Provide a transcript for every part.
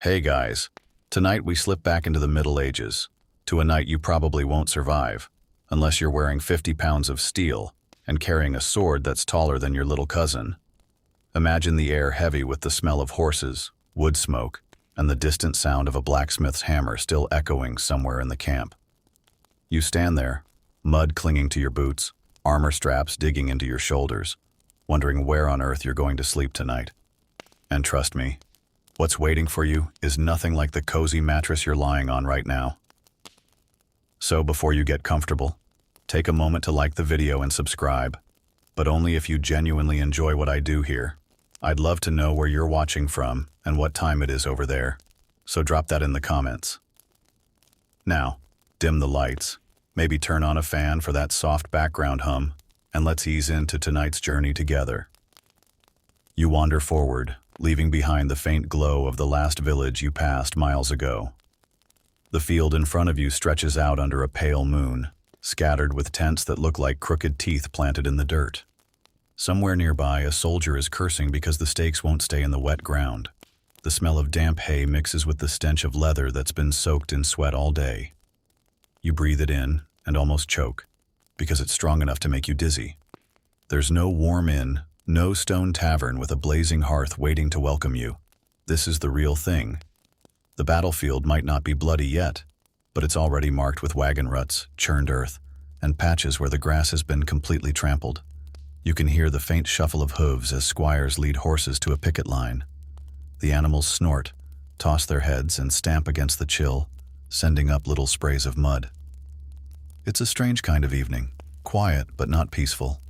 Hey guys, tonight we slip back into the Middle Ages, to a night you probably won't survive, unless you're wearing 50 pounds of steel and carrying a sword that's taller than your little cousin. Imagine the air heavy with the smell of horses, wood smoke, and the distant sound of a blacksmith's hammer still echoing somewhere in the camp. You stand there, mud clinging to your boots, armor straps digging into your shoulders, wondering where on earth you're going to sleep tonight. And trust me, what's waiting for you is nothing like the cozy mattress you're lying on right now. So before you get comfortable, take a moment to like the video and subscribe, but only if you genuinely enjoy what I do here. I'd love to know where you're watching from and what time it is over there, so drop that in the comments. Now, dim the lights, maybe turn on a fan for that soft background hum, and let's ease into tonight's journey together. You wander forward, leaving behind the faint glow of the last village you passed miles ago. The field in front of you stretches out under a pale moon, scattered with tents that look like crooked teeth planted in the dirt. Somewhere nearby, a soldier is cursing because the stakes won't stay in the wet ground. The smell of damp hay mixes with the stench of leather that's been soaked in sweat all day. You breathe it in and almost choke, because it's strong enough to make you dizzy. There's no warm inn, no stone tavern with a blazing hearth waiting to welcome you. This is the real thing. The battlefield might not be bloody yet, but it's already marked with wagon ruts, churned earth, and patches where the grass has been completely trampled. You can hear the faint shuffle of hooves as squires lead horses to a picket line. The animals snort, toss their heads, and stamp against the chill, sending up little sprays of mud. It's a strange kind of evening, quiet but not peaceful.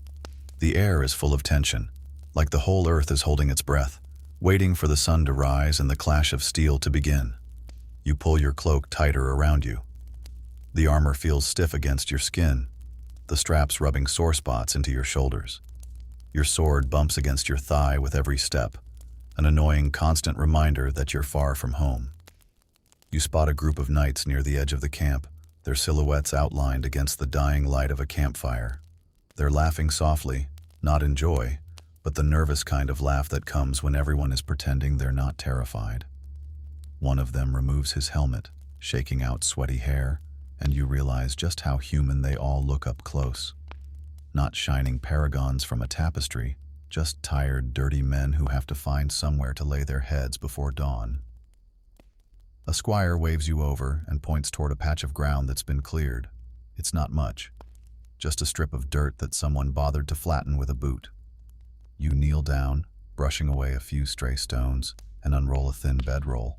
The air is full of tension, like the whole earth is holding its breath, waiting for the sun to rise and the clash of steel to begin. You pull your cloak tighter around you. The armor feels stiff against your skin, the straps rubbing sore spots into your shoulders. Your sword bumps against your thigh with every step, an annoying constant reminder that you're far from home. You spot a group of knights near the edge of the camp, their silhouettes outlined against the dying light of a campfire. They're laughing softly, not in joy, but the nervous kind of laugh that comes when everyone is pretending they're not terrified. One of them removes his helmet, shaking out sweaty hair, and you realize just how human they all look up close. Not shining paragons from a tapestry, just tired, dirty men who have to find somewhere to lay their heads before dawn. A squire waves you over and points toward a patch of ground that's been cleared. It's not much, just a strip of dirt that someone bothered to flatten with a boot. You kneel down, brushing away a few stray stones, and unroll a thin bedroll.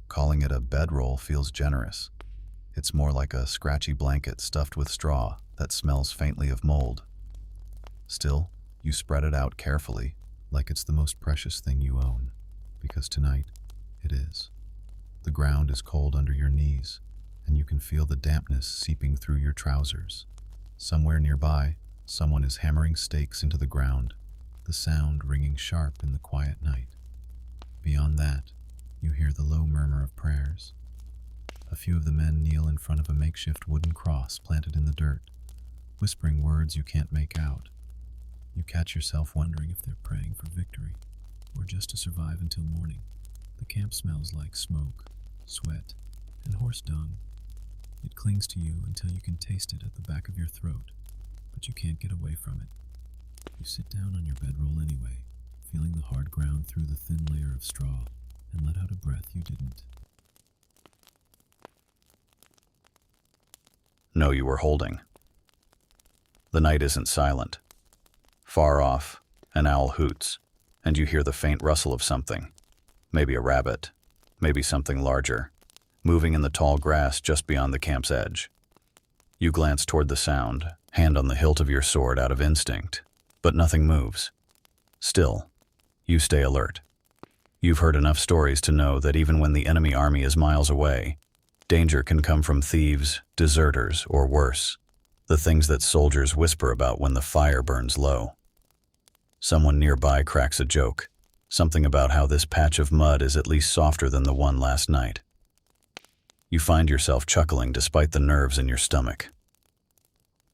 Calling it a bedroll feels generous. It's more like a scratchy blanket stuffed with straw that smells faintly of mold. Still, you spread it out carefully, like it's the most precious thing you own, because tonight, it is. The ground is cold under your knees, and you can feel the dampness seeping through your trousers. Somewhere nearby, someone is hammering stakes into the ground, the sound ringing sharp in the quiet night. Beyond that, you hear the low murmur of prayers. A few of the men kneel in front of a makeshift wooden cross planted in the dirt, whispering words you can't make out. You catch yourself wondering if they're praying for victory, or just to survive until morning. The camp smells like smoke, sweat, and horse dung. It clings to you until you can taste it at the back of your throat, but you can't get away from it. You sit down on your bedroll anyway, feeling the hard ground through the thin layer of straw, and let out a breath you didn't know you were holding. The night isn't silent. Far off, an owl hoots, and you hear the faint rustle of something. Maybe a rabbit, maybe something larger, moving in the tall grass just beyond the camp's edge. You glance toward the sound, hand on the hilt of your sword out of instinct, but nothing moves. Still, you stay alert. You've heard enough stories to know that even when the enemy army is miles away, danger can come from thieves, deserters, or worse, the things that soldiers whisper about when the fire burns low. Someone nearby cracks a joke, something about how this patch of mud is at least softer than the one last night. You find yourself chuckling despite the nerves in your stomach.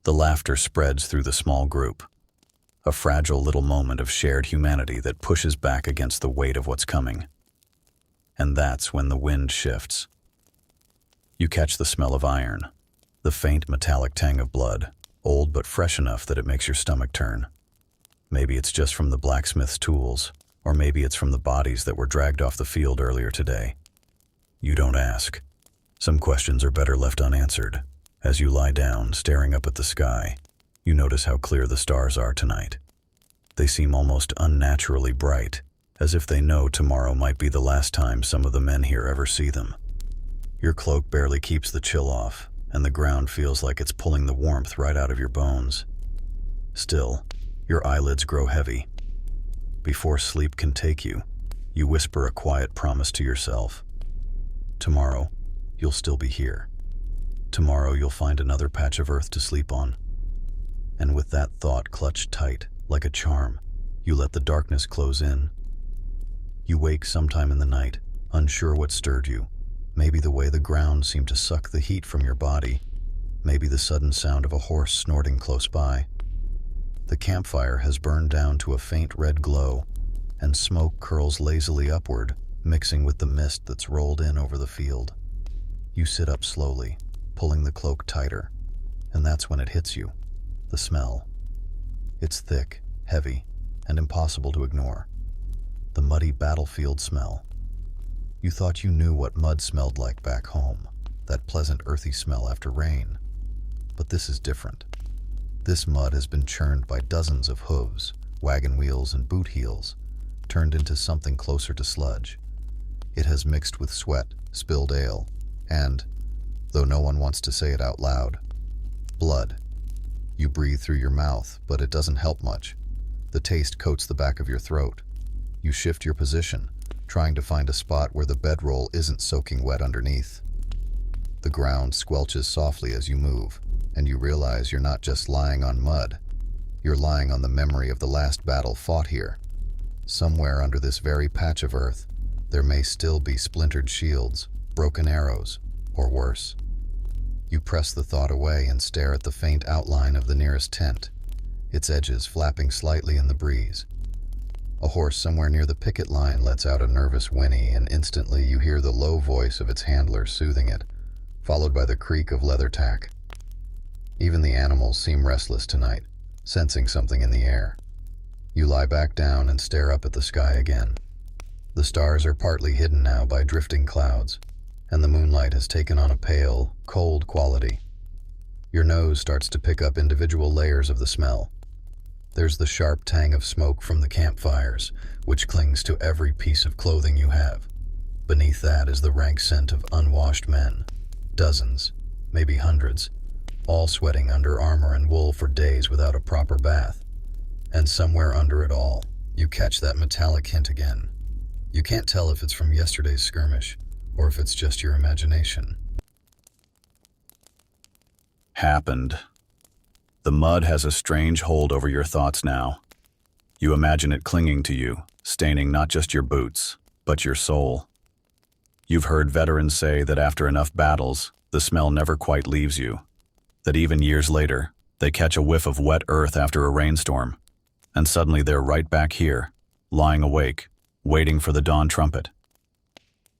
The laughter spreads through the small group, a fragile little moment of shared humanity that pushes back against the weight of what's coming. And that's when the wind shifts. You catch the smell of iron, the faint metallic tang of blood, old but fresh enough that it makes your stomach turn. Maybe it's just from the blacksmith's tools, or maybe it's from the bodies that were dragged off the field earlier today. You don't ask. Some questions are better left unanswered. As you lie down, staring up at the sky, you notice how clear the stars are tonight. They seem almost unnaturally bright, as if they know tomorrow might be the last time some of the men here ever see them. Your cloak barely keeps the chill off, and the ground feels like it's pulling the warmth right out of your bones. Still, your eyelids grow heavy. Before sleep can take you, you whisper a quiet promise to yourself. Tomorrow, you'll still be here. Tomorrow you'll find another patch of earth to sleep on. And with that thought clutched tight, like a charm, you let the darkness close in. You wake sometime in the night, unsure what stirred you. Maybe the way the ground seemed to suck the heat from your body. Maybe the sudden sound of a horse snorting close by. The campfire has burned down to a faint red glow, and smoke curls lazily upward, mixing with the mist that's rolled in over the field. You sit up slowly, pulling the cloak tighter, and that's when it hits you. The smell. It's thick, heavy, and impossible to ignore. The muddy battlefield smell. You thought you knew what mud smelled like back home, that pleasant earthy smell after rain. But this is different. This mud has been churned by dozens of hooves, wagon wheels, and boot heels, turned into something closer to sludge. It has mixed with sweat, spilled ale, and, though no one wants to say it out loud, blood. You breathe through your mouth, but it doesn't help much. The taste coats the back of your throat. You shift your position, trying to find a spot where the bedroll isn't soaking wet underneath. The ground squelches softly as you move, and you realize you're not just lying on mud. You're lying on the memory of the last battle fought here. Somewhere under this very patch of earth, there may still be splintered shields, broken arrows, or worse. You press the thought away and stare at the faint outline of the nearest tent, its edges flapping slightly in the breeze. A horse somewhere near the picket line lets out a nervous whinny, and instantly you hear the low voice of its handler soothing it, followed by the creak of leather tack. Even the animals seem restless tonight, sensing something in the air. You lie back down and stare up at the sky again. The stars are partly hidden now by drifting clouds, and the moonlight has taken on a pale, cold quality. Your nose starts to pick up individual layers of the smell. There's the sharp tang of smoke from the campfires, which clings to every piece of clothing you have. Beneath that is the rank scent of unwashed men. Dozens, maybe hundreds, all sweating under armor and wool for days without a proper bath. And somewhere under it all, you catch that metallic hint again. You can't tell if it's from yesterday's skirmish, or if it's just your imagination. Happened. The mud has a strange hold over your thoughts now. You imagine it clinging to you, staining not just your boots, but your soul. You've heard veterans say that after enough battles, the smell never quite leaves you. That even years later, they catch a whiff of wet earth after a rainstorm, and suddenly they're right back here, lying awake, waiting for the dawn trumpet.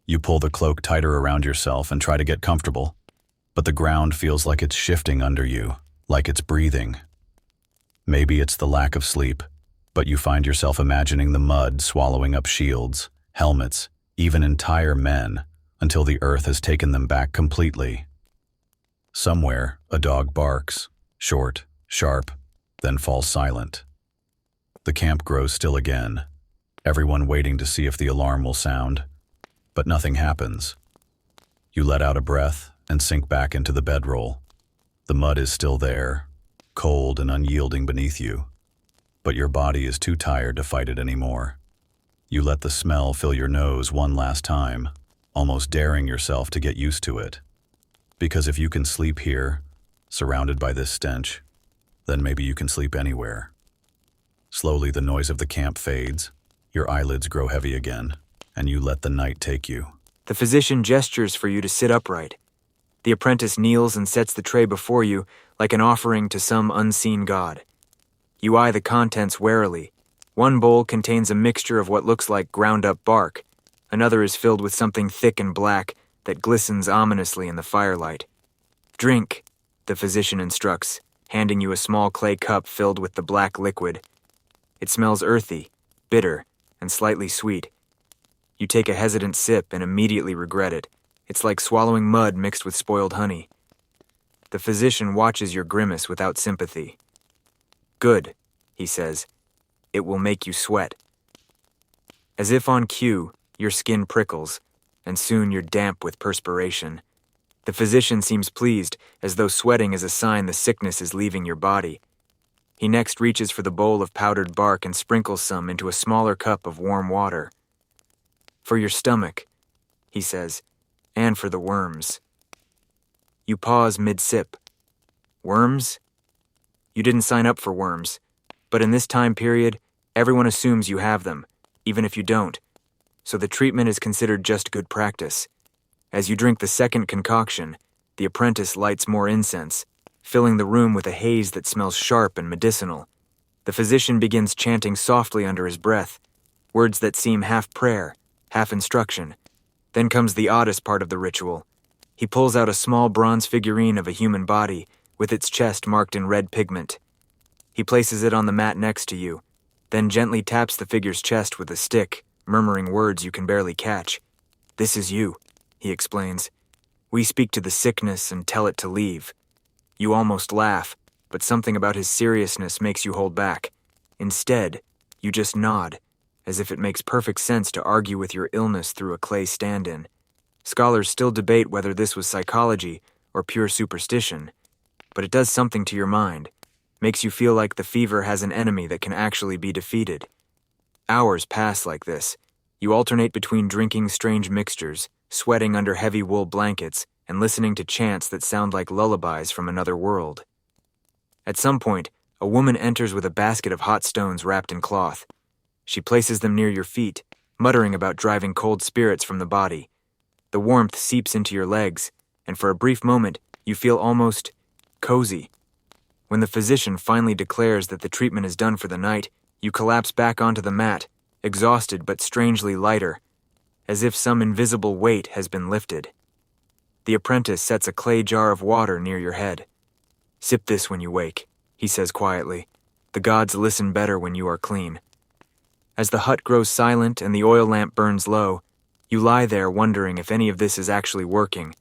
You pull the cloak tighter around yourself and try to get comfortable, but the ground feels like it's shifting under you, like it's breathing. Maybe it's the lack of sleep, but you find yourself imagining the mud swallowing up shields, helmets, even entire men, until the earth has taken them back completely. Somewhere, a dog barks, short, sharp, then falls silent. The camp grows still again, everyone waiting to see if the alarm will sound, but nothing happens. You let out a breath and sink back into the bedroll. The mud is still there, cold and unyielding beneath you, but your body is too tired to fight it anymore. You let the smell fill your nose one last time, almost daring yourself to get used to it. Because if you can sleep here, surrounded by this stench, then maybe you can sleep anywhere. Slowly the noise of the camp fades, your eyelids grow heavy again, and you let the night take you. The physician gestures for you to sit upright. The apprentice kneels and sets the tray before you like an offering to some unseen god. You eye the contents warily. One bowl contains a mixture of what looks like ground-up bark, Another is filled with something thick and black that glistens ominously in the firelight. "Drink," the physician instructs, handing you a small clay cup filled with the black liquid. It smells earthy, bitter, and slightly sweet. You take a hesitant sip and immediately regret it. It's like swallowing mud mixed with spoiled honey. The physician watches your grimace without sympathy. "Good," he says. "It will make you sweat." As if on cue, your skin prickles, and soon you're damp with perspiration. The physician seems pleased, as though sweating is a sign the sickness is leaving your body. He next reaches for the bowl of powdered bark and sprinkles some into a smaller cup of warm water. "For your stomach," he says, "and for the worms." You pause mid-sip. Worms? You didn't sign up for worms, but in this time period, everyone assumes you have them, even if you don't, so the treatment is considered just good practice. As you drink the second concoction, the apprentice lights more incense, filling the room with a haze that smells sharp and medicinal. The physician begins chanting softly under his breath, words that seem half prayer, half instruction. Then comes the oddest part of the ritual. He pulls out a small bronze figurine of a human body, with its chest marked in red pigment. He places it on the mat next to you, then gently taps the figure's chest with a stick, murmuring words you can barely catch. "This is you," he explains. "We speak to the sickness and tell it to leave." You almost laugh, but something about his seriousness makes you hold back. Instead, you just nod, as if it makes perfect sense to argue with your illness through a clay stand-in. Scholars still debate whether this was psychology or pure superstition, but it does something to your mind, makes you feel like the fever has an enemy that can actually be defeated. Hours pass like this. You alternate between drinking strange mixtures, sweating under heavy wool blankets, and listening to chants that sound like lullabies from another world. At some point, a woman enters with a basket of hot stones wrapped in cloth. She places them near your feet, muttering about driving cold spirits from the body. The warmth seeps into your legs, and for a brief moment, you feel almost cozy. When the physician finally declares that the treatment is done for the night, you collapse back onto the mat, exhausted but strangely lighter, as if some invisible weight has been lifted. The apprentice sets a clay jar of water near your head. "Sip this when you wake," he says quietly. "The gods listen better when you are clean." As the hut grows silent and the oil lamp burns low, you lie there wondering if any of this is actually working,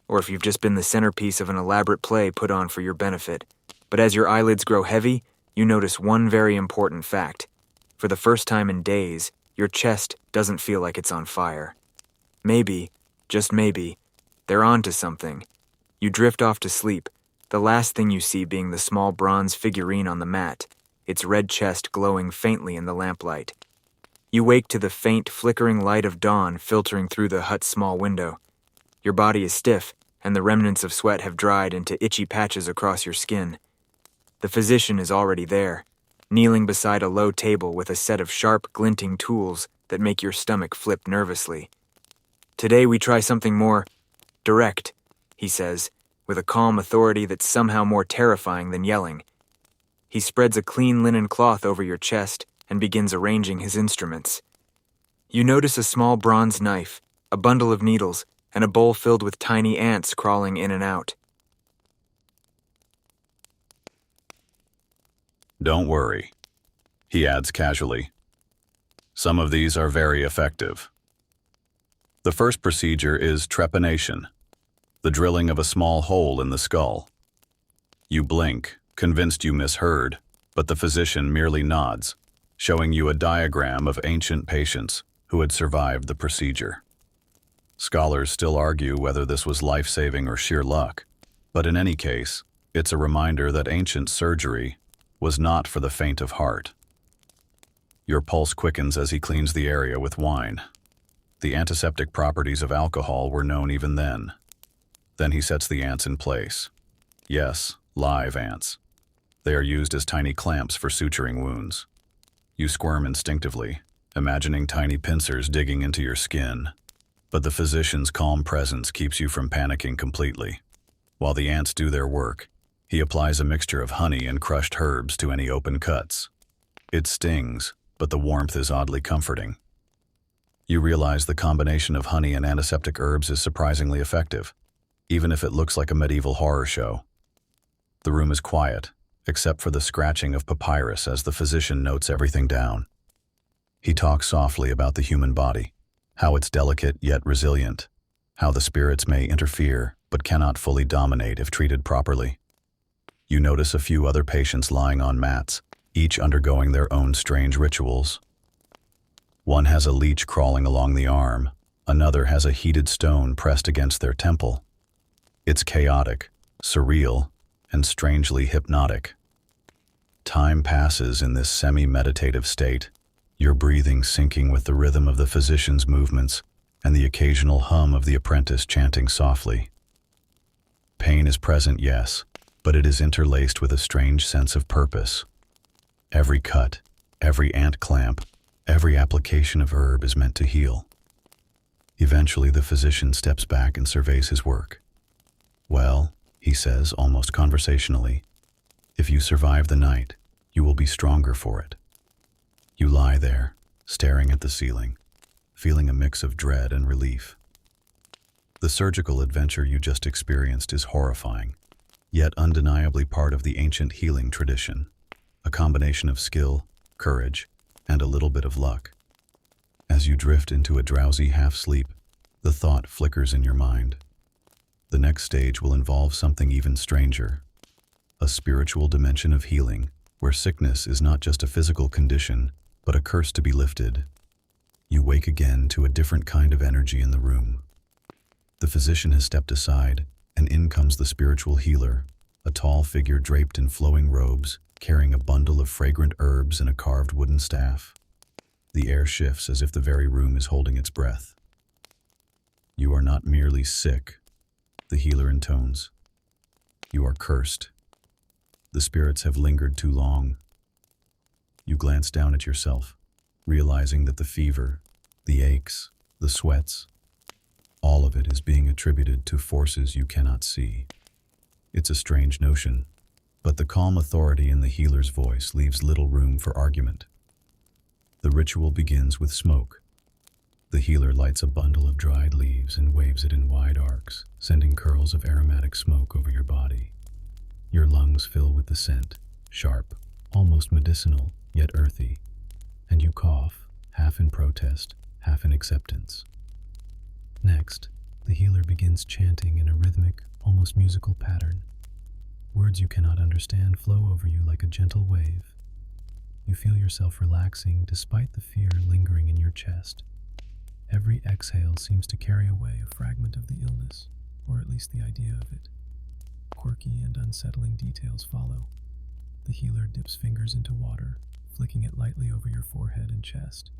or if you've just been the centerpiece of an elaborate play put on for your benefit. But as your eyelids grow heavy, you notice one very important fact. For the first time in days, your chest doesn't feel like it's on fire. Maybe, just maybe, they're onto something. You drift off to sleep, the last thing you see being the small bronze figurine on the mat, its red chest glowing faintly in the lamplight. You wake to the faint, flickering light of dawn filtering through the hut's small window. Your body is stiff, and the remnants of sweat have dried into itchy patches across your skin. The physician is already there, kneeling beside a low table with a set of sharp, glinting tools that make your stomach flip nervously. "Today we try something more direct," he says, with a calm authority that's somehow more terrifying than yelling. He spreads a clean linen cloth over your chest and begins arranging his instruments. You notice a small bronze knife, a bundle of needles, and a bowl filled with tiny ants crawling in and out. "Don't worry," he adds casually. "Some of these are very effective." The first procedure is trepanation, the drilling of a small hole in the skull. You blink, convinced you misheard, but the physician merely nods, showing you a diagram of ancient patients who had survived the procedure. Scholars still argue whether this was life-saving or sheer luck, but in any case, it's a reminder that ancient surgery was not for the faint of heart. Your pulse quickens as he cleans the area with wine. The antiseptic properties of alcohol were known even then. Then he sets the ants in place. Yes, live ants. They are used as tiny clamps for suturing wounds. You squirm instinctively, imagining tiny pincers digging into your skin. But the physician's calm presence keeps you from panicking completely. While the ants do their work, he applies a mixture of honey and crushed herbs to any open cuts. It stings, but the warmth is oddly comforting. You realize the combination of honey and antiseptic herbs is surprisingly effective, even if it looks like a medieval horror show. The room is quiet, except for the scratching of papyrus as the physician notes everything down. He talks softly about the human body, how it's delicate yet resilient, how the spirits may interfere but cannot fully dominate if treated properly. You notice a few other patients lying on mats, each undergoing their own strange rituals. One has a leech crawling along the arm, another has a heated stone pressed against their temple. It's chaotic, surreal, and strangely hypnotic. Time passes in this semi-meditative state, your breathing syncing with the rhythm of the physician's movements and the occasional hum of the apprentice chanting softly. Pain is present, yes, but it is interlaced with a strange sense of purpose. Every cut, every ant clamp, every application of herb is meant to heal. Eventually, the physician steps back and surveys his work. "Well," he says, almost conversationally, "if you survive the night, you will be stronger for it." You lie there, staring at the ceiling, feeling a mix of dread and relief. The surgical adventure you just experienced is horrifying, yet undeniably part of the ancient healing tradition, a combination of skill, courage, and a little bit of luck. As you drift into a drowsy half-sleep, the thought flickers in your mind. The next stage will involve something even stranger, a spiritual dimension of healing, where sickness is not just a physical condition, but a curse to be lifted. You wake again to a different kind of energy in the room. The physician has stepped aside, and in comes the spiritual healer, a tall figure draped in flowing robes, carrying a bundle of fragrant herbs and a carved wooden staff. The air shifts as if the very room is holding its breath. "You are not merely sick," the healer intones. "You are cursed. The spirits have lingered too long." You glance down at yourself, realizing that the fever, the aches, the sweats, all of it is being attributed to forces you cannot see. It's a strange notion, but the calm authority in the healer's voice leaves little room for argument. The ritual begins with smoke. The healer lights a bundle of dried leaves and waves it in wide arcs, sending curls of aromatic smoke over your body. Your lungs fill with the scent, sharp, almost medicinal, yet earthy, and you cough, half in protest, half in acceptance. Next, the healer begins chanting in a rhythmic, almost musical pattern. Words you cannot understand flow over you like a gentle wave. You feel yourself relaxing despite the fear lingering in your chest. Every exhale seems to carry away a fragment of the illness, or at least the idea of it. Quirky and unsettling details follow. The healer dips fingers into water, flicking it lightly over your forehead and chest.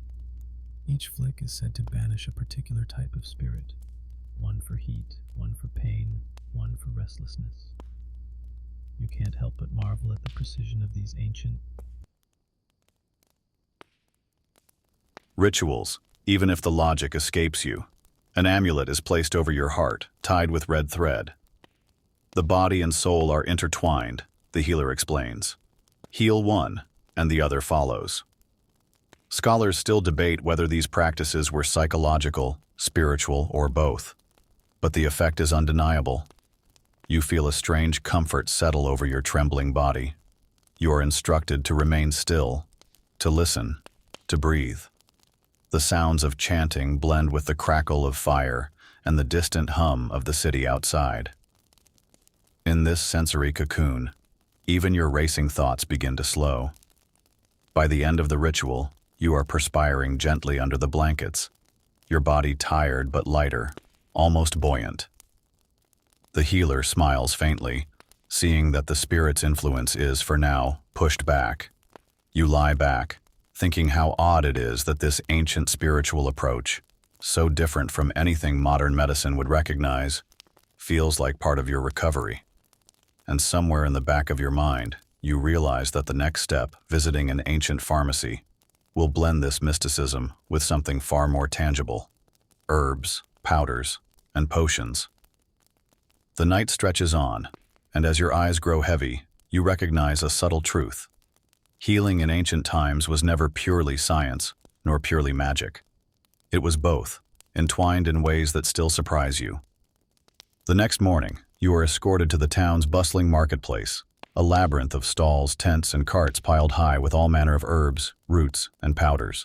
Each flick is said to banish a particular type of spirit. One for heat, one for pain, one for restlessness. You can't help but marvel at the precision of these ancient rituals, even if the logic escapes you. An amulet is placed over your heart, tied with red thread. The body and soul are intertwined, the healer explains. Heal one, and the other follows. Scholars still debate whether these practices were psychological, spiritual, or both. But the effect is undeniable. You feel a strange comfort settle over your trembling body. You are instructed to remain still, to listen, to breathe. The sounds of chanting blend with the crackle of fire and the distant hum of the city outside. In this sensory cocoon, even your racing thoughts begin to slow. By the end of the ritual, you are perspiring gently under the blankets, your body tired but lighter, almost buoyant. The healer smiles faintly, seeing that the spirit's influence is, for now, pushed back. You lie back, thinking how odd it is that this ancient spiritual approach, so different from anything modern medicine would recognize, feels like part of your recovery. And somewhere in the back of your mind, you realize that the next step, visiting an ancient pharmacy, will blend this mysticism with something far more tangible: herbs, powders, and potions. The night stretches on, and as your eyes grow heavy, you recognize a subtle truth. Healing in ancient times was never purely science, nor purely magic. It was both, entwined in ways that still surprise you. The next morning, you are escorted to the town's bustling marketplace, a labyrinth of stalls, tents, and carts piled high with all manner of herbs, roots, and powders.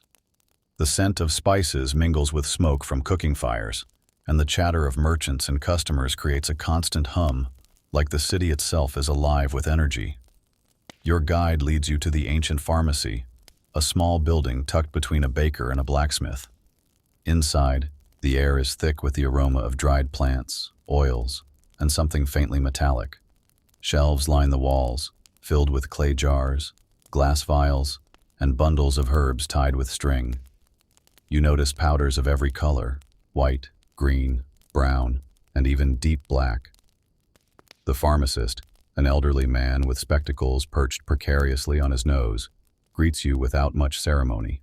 The scent of spices mingles with smoke from cooking fires, and the chatter of merchants and customers creates a constant hum, like the city itself is alive with energy. Your guide leads you to the ancient pharmacy, a small building tucked between a baker and a blacksmith. Inside, the air is thick with the aroma of dried plants, oils, and something faintly metallic. Shelves line the walls, filled with clay jars, glass vials, and bundles of herbs tied with string. You notice powders of every color: white, green, brown, and even deep black. The pharmacist, an elderly man with spectacles perched precariously on his nose, greets you without much ceremony.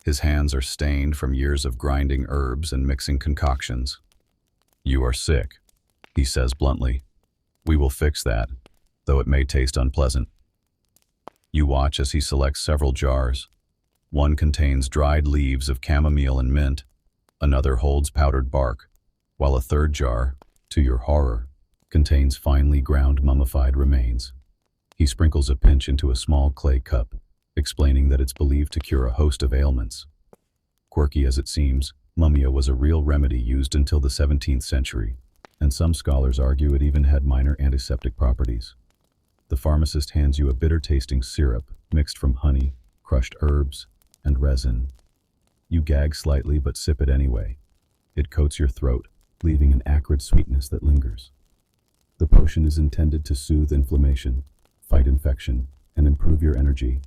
His hands are stained from years of grinding herbs and mixing concoctions. "You are sick," he says bluntly. "We will fix that, though it may taste unpleasant." You watch as he selects several jars. One contains dried leaves of chamomile and mint, another holds powdered bark, while a third jar, to your horror, contains finely ground mummified remains. He sprinkles a pinch into a small clay cup, explaining that it's believed to cure a host of ailments. Quirky as it seems, mummia was a real remedy used until the 17th century, and some scholars argue it even had minor antiseptic properties. The pharmacist hands you a bitter-tasting syrup mixed from honey, crushed herbs, and resin. You gag slightly but sip it anyway. It coats your throat, leaving an acrid sweetness that lingers. The potion is intended to soothe inflammation, fight infection, and improve your energy.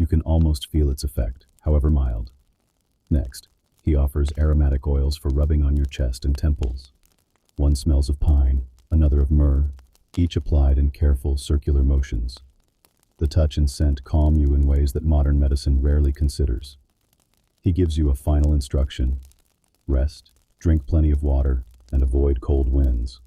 You can almost feel its effect, however mild. Next, he offers aromatic oils for rubbing on your chest and temples. One smells of pine, another of myrrh, each applied in careful circular motions. The touch and scent calm you in ways that modern medicine rarely considers. He gives you a final instruction: rest, drink plenty of water, and avoid cold winds.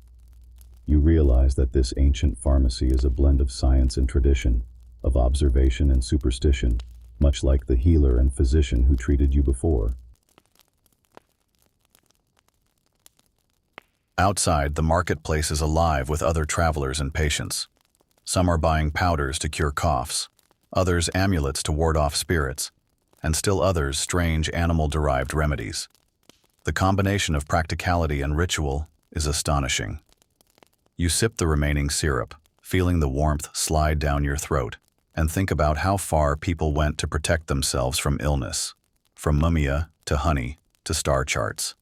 You realize that this ancient pharmacy is a blend of science and tradition, of observation and superstition, much like the healer and physician who treated you before. Outside, the marketplace is alive with other travelers and patients. Some are buying powders to cure coughs, others amulets to ward off spirits, and still others strange animal-derived remedies. The combination of practicality and ritual is astonishing. You sip the remaining syrup, feeling the warmth slide down your throat, and think about how far people went to protect themselves from illness, from mummia to honey to star charts.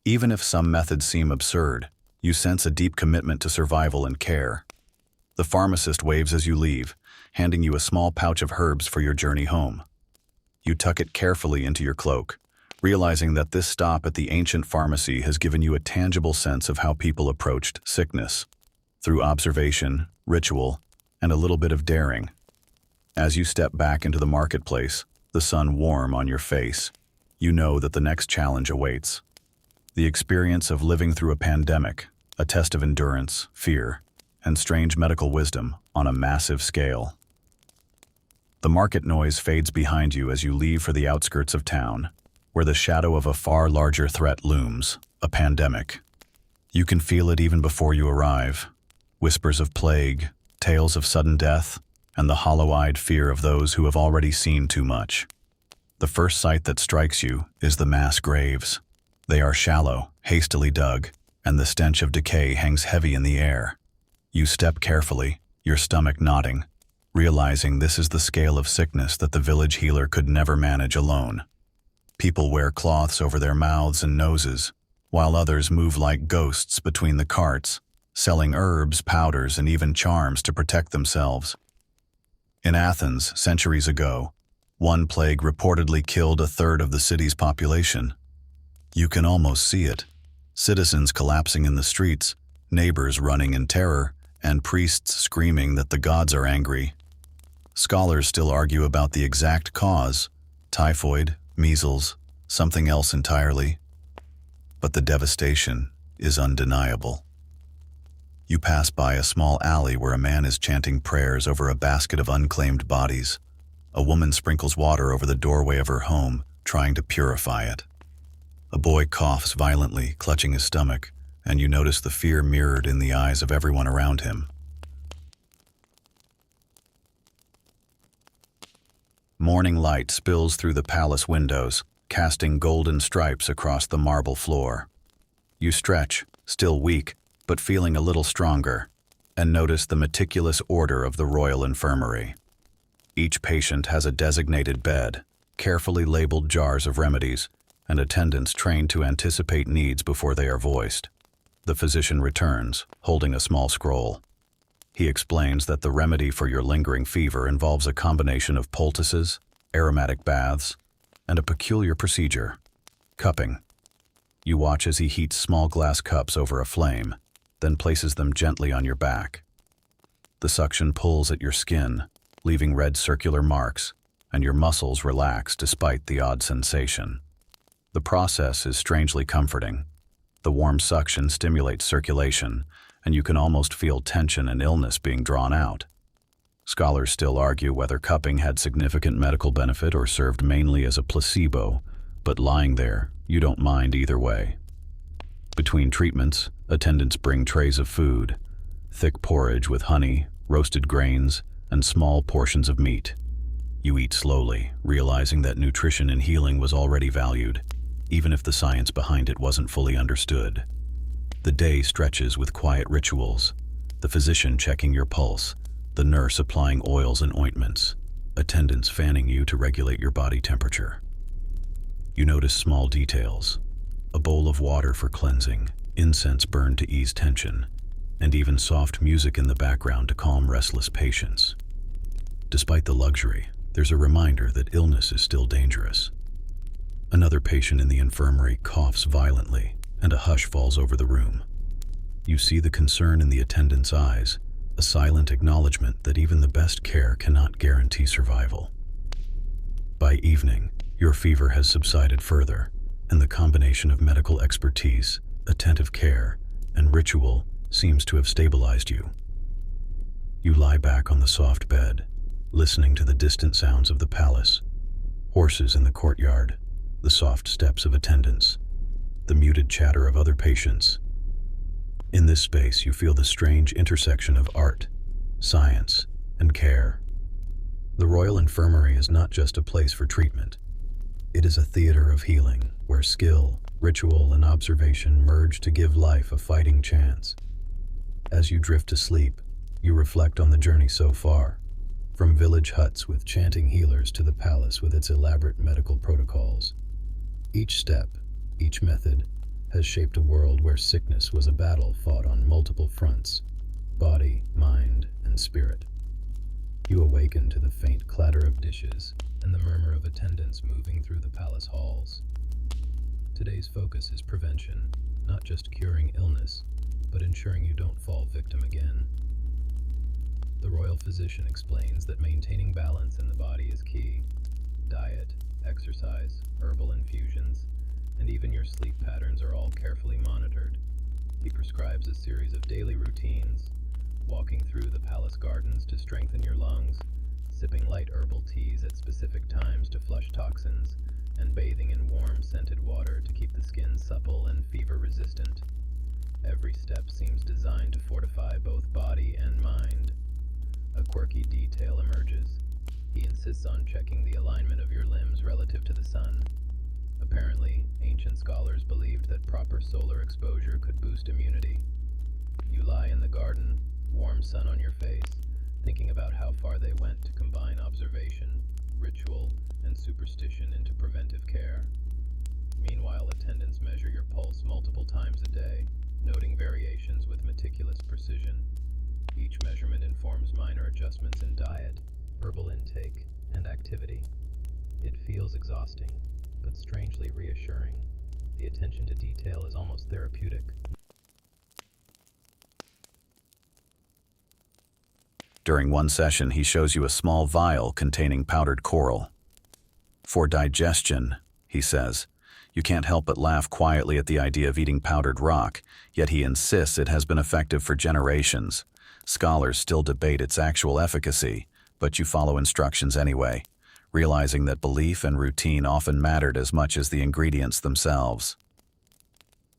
Even if some methods seem absurd, you sense a deep commitment to survival and care. The pharmacist waves as you leave, handing you a small pouch of herbs for your journey home. You tuck it carefully into your cloak, realizing that this stop at the ancient pharmacy has given you a tangible sense of how people approached sickness, through observation, ritual, and a little bit of daring. As you step back into the marketplace, the sun warm on your face, you know that the next challenge awaits. The experience of living through a pandemic, a test of endurance, fear, and strange medical wisdom on a massive scale. The market noise fades behind you as you leave for the outskirts of town, where the shadow of a far larger threat looms, a pandemic. You can feel it even before you arrive. Whispers of plague, tales of sudden death, and the hollow-eyed fear of those who have already seen too much. The first sight that strikes you is the mass graves. They are shallow, hastily dug, and the stench of decay hangs heavy in the air. You step carefully, your stomach knotting, realizing this is the scale of sickness that the village healer could never manage alone. People wear cloths over their mouths and noses, while others move like ghosts between the carts, selling herbs, powders, and even charms to protect themselves. In Athens, centuries ago, one plague reportedly killed a third of the city's population. You can almost see it. Citizens collapsing in the streets, neighbors running in terror, and priests screaming that the gods are angry. Scholars still argue about the exact cause: typhoid, measles, something else entirely. But the devastation is undeniable. You pass by a small alley where a man is chanting prayers over a basket of unclaimed bodies. A woman sprinkles water over the doorway of her home, trying to purify it. A boy coughs violently, clutching his stomach, and you notice the fear mirrored in the eyes of everyone around him. Morning light spills through the palace windows, casting golden stripes across the marble floor. You stretch, still weak, but feeling a little stronger, and notice the meticulous order of the royal infirmary. Each patient has a designated bed, carefully labeled jars of remedies, and attendants trained to anticipate needs before they are voiced. The physician returns, holding a small scroll. He explains that the remedy for your lingering fever involves a combination of poultices, aromatic baths, and a peculiar procedure: cupping. You watch as he heats small glass cups over a flame, then places them gently on your back. The suction pulls at your skin, leaving red circular marks, and your muscles relax despite the odd sensation. The process is strangely comforting. The warm suction stimulates circulation, and you can almost feel tension and illness being drawn out. Scholars still argue whether cupping had significant medical benefit or served mainly as a placebo, but lying there, you don't mind either way. Between treatments, attendants bring trays of food: thick porridge with honey, roasted grains, and small portions of meat. You eat slowly, realizing that nutrition and healing was already valued, even if the science behind it wasn't fully understood. The day stretches with quiet rituals: the physician checking your pulse, the nurse applying oils and ointments, attendants fanning you to regulate your body temperature. You notice small details: a bowl of water for cleansing, incense burned to ease tension, and even soft music in the background to calm restless patients. Despite the luxury, there's a reminder that illness is still dangerous. Another patient in the infirmary coughs violently, and a hush falls over the room. You see the concern in the attendant's eyes, a silent acknowledgement that even the best care cannot guarantee survival. By evening, your fever has subsided further, and the combination of medical expertise, attentive care, and ritual seems to have stabilized you. You lie back on the soft bed, listening to the distant sounds of the palace: horses in the courtyard, the soft steps of attendants, the muted chatter of other patients. In this space, you feel the strange intersection of art, science, and care. The Royal Infirmary is not just a place for treatment. It is a theater of healing, where skill, ritual, and observation merge to give life a fighting chance. As you drift to sleep, you reflect on the journey so far, from village huts with chanting healers to the palace with its elaborate medical protocols. Each step, each method, has shaped a world where sickness was a battle fought on multiple fronts: body, mind, and spirit. You awaken to the faint clatter of dishes and the murmur of attendants moving through the palace halls. Today's focus is prevention, not just curing illness, but ensuring you don't fall victim again. The royal physician explains that maintaining balance in the body is key. Diet, exercise, herbal infusions, and even your sleep patterns are all carefully monitored. He prescribes a series of daily routines: walking through the palace gardens to strengthen your lungs, sipping light herbal teas at specific times to flush toxins, and bathing in warm, scented water to keep the skin supple and fever-resistant. Every step seems designed to fortify both body and mind. A quirky detail emerges. He insists on checking the alignment of your limbs relative to the sun. Apparently, ancient scholars believed that proper solar exposure could boost immunity. You lie in the garden, warm sun on your face, thinking about how far they went to combine observation, ritual, and superstition into preventive care. Meanwhile, attendants measure your pulse multiple times a day, noting variations with meticulous precision. Each measurement informs minor adjustments in diet, herbal intake, and activity. It feels exhausting, but strangely reassuring. The attention to detail is almost therapeutic. During one session, he shows you a small vial containing powdered coral. For digestion, he says. You can't help but laugh quietly at the idea of eating powdered rock, yet he insists it has been effective for generations. Scholars still debate its actual efficacy, but you follow instructions anyway, realizing that belief and routine often mattered as much as the ingredients themselves.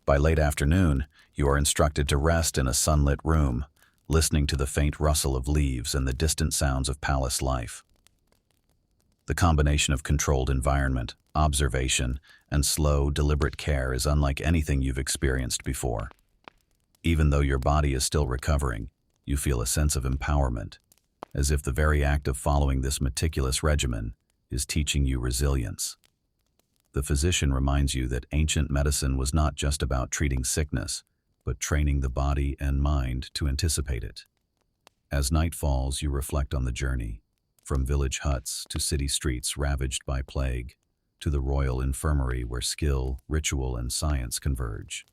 By late afternoon, you are instructed to rest in a sunlit room, listening to the faint rustle of leaves and the distant sounds of palace life. The combination of controlled environment, observation, and slow, deliberate care is unlike anything you've experienced before. Even though your body is still recovering, you feel a sense of empowerment, as if the very act of following this meticulous regimen is teaching you resilience. The physician reminds you that ancient medicine was not just about treating sickness, but training the body and mind to anticipate it. As night falls, you reflect on the journey, from village huts to city streets ravaged by plague, to the royal infirmary where skill, ritual, and science converge.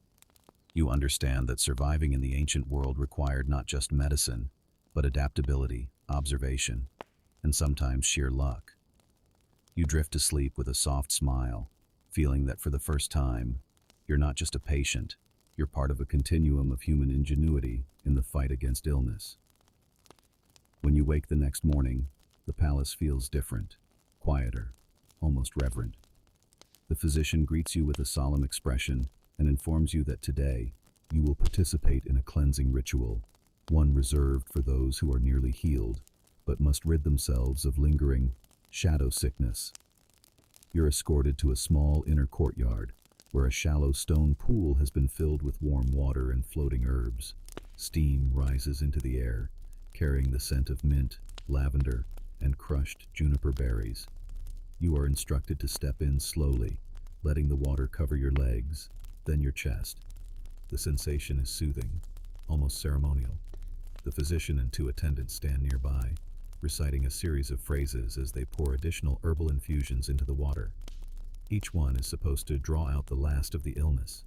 You understand that surviving in the ancient world required not just medicine, but adaptability, observation, and sometimes sheer luck. You drift to sleep with a soft smile, feeling that for the first time, you're not just a patient, you're part of a continuum of human ingenuity in the fight against illness. When you wake the next morning, the palace feels different, quieter, almost reverent. The physician greets you with a solemn expression and informs you that today you will participate in a cleansing ritual, one reserved for those who are nearly healed, but must rid themselves of lingering shadow sickness. You're escorted to a small inner courtyard, where a shallow stone pool has been filled with warm water and floating herbs. Steam rises into the air, carrying the scent of mint, lavender, and crushed juniper berries. You are instructed to step in slowly, letting the water cover your legs, then your chest. The sensation is soothing, almost ceremonial. The physician and two attendants stand nearby, reciting a series of phrases as they pour additional herbal infusions into the water. Each one is supposed to draw out the last of the illness.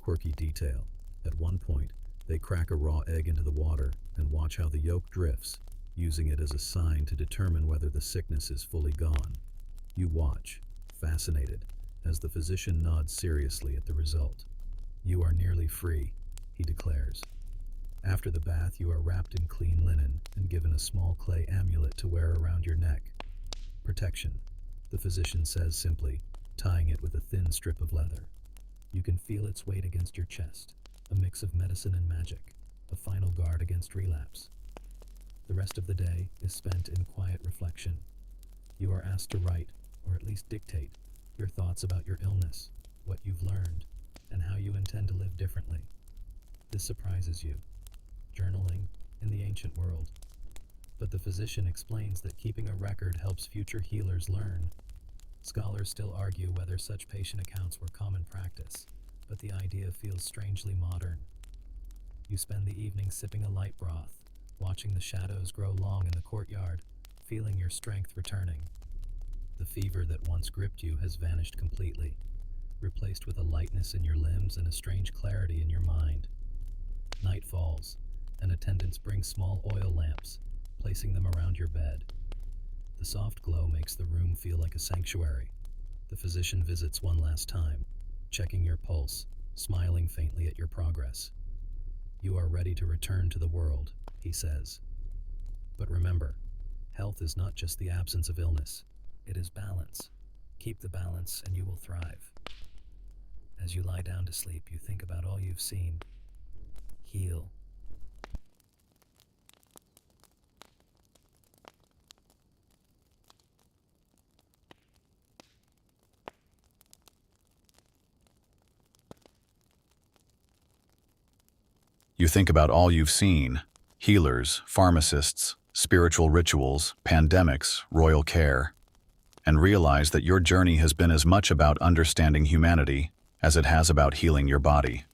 Quirky detail. At one point, they crack a raw egg into the water and watch how the yolk drifts, using it as a sign to determine whether the sickness is fully gone. You watch, fascinated, as the physician nods seriously at the result. "You are nearly free," he declares. After the bath, you are wrapped in clean linen and given a small clay amulet to wear around your neck. "Protection," the physician says simply, tying it with a thin strip of leather. You can feel its weight against your chest, a mix of medicine and magic, a final guard against relapse. The rest of the day is spent in quiet reflection. You are asked to write, or at least dictate, your thoughts about your illness, what you've learned, and how you intend to live differently. This surprises you. Journaling in the ancient world. But the physician explains that keeping a record helps future healers learn. Scholars still argue whether such patient accounts were common practice, but the idea feels strangely modern. You spend the evening sipping a light broth, watching the shadows grow long in the courtyard, feeling your strength returning. The fever that once gripped you has vanished completely, replaced with a lightness in your limbs and a strange clarity in your mind. Night falls, and attendants bring small oil lamps, placing them around your bed. The soft glow makes the room feel like a sanctuary. The physician visits one last time, checking your pulse, smiling faintly at your progress. "You are ready to return to the world," he says. But remember, health is not just the absence of illness, it is balance. Keep the balance and you will thrive. As you lie down to sleep, you think about all you've seen. Heal. You think about all you've seen: healers, pharmacists, spiritual rituals, pandemics, royal care, and realize that your journey has been as much about understanding humanity as it has about healing your body.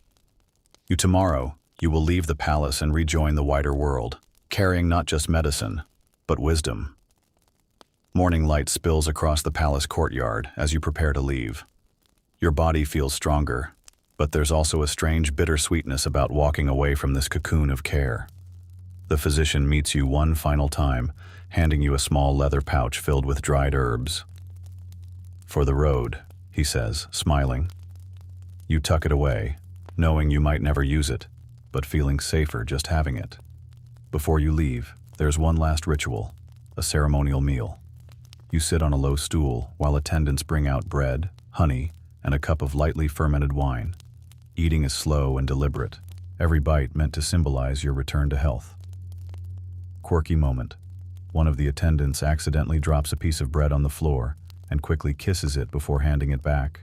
Tomorrow, you will leave the palace and rejoin the wider world, carrying not just medicine, but wisdom. Morning light spills across the palace courtyard as you prepare to leave. Your body feels stronger, but there's also a strange bittersweetness about walking away from this cocoon of care. The physician meets you one final time, handing you a small leather pouch filled with dried herbs. "For the road," he says, smiling. You tuck it away, knowing you might never use it, but feeling safer just having it. Before you leave, there's one last ritual, a ceremonial meal. You sit on a low stool while attendants bring out bread, honey, and a cup of lightly fermented wine. Eating is slow and deliberate, every bite meant to symbolize your return to health. Quirky moment. One of the attendants accidentally drops a piece of bread on the floor and quickly kisses it before handing it back.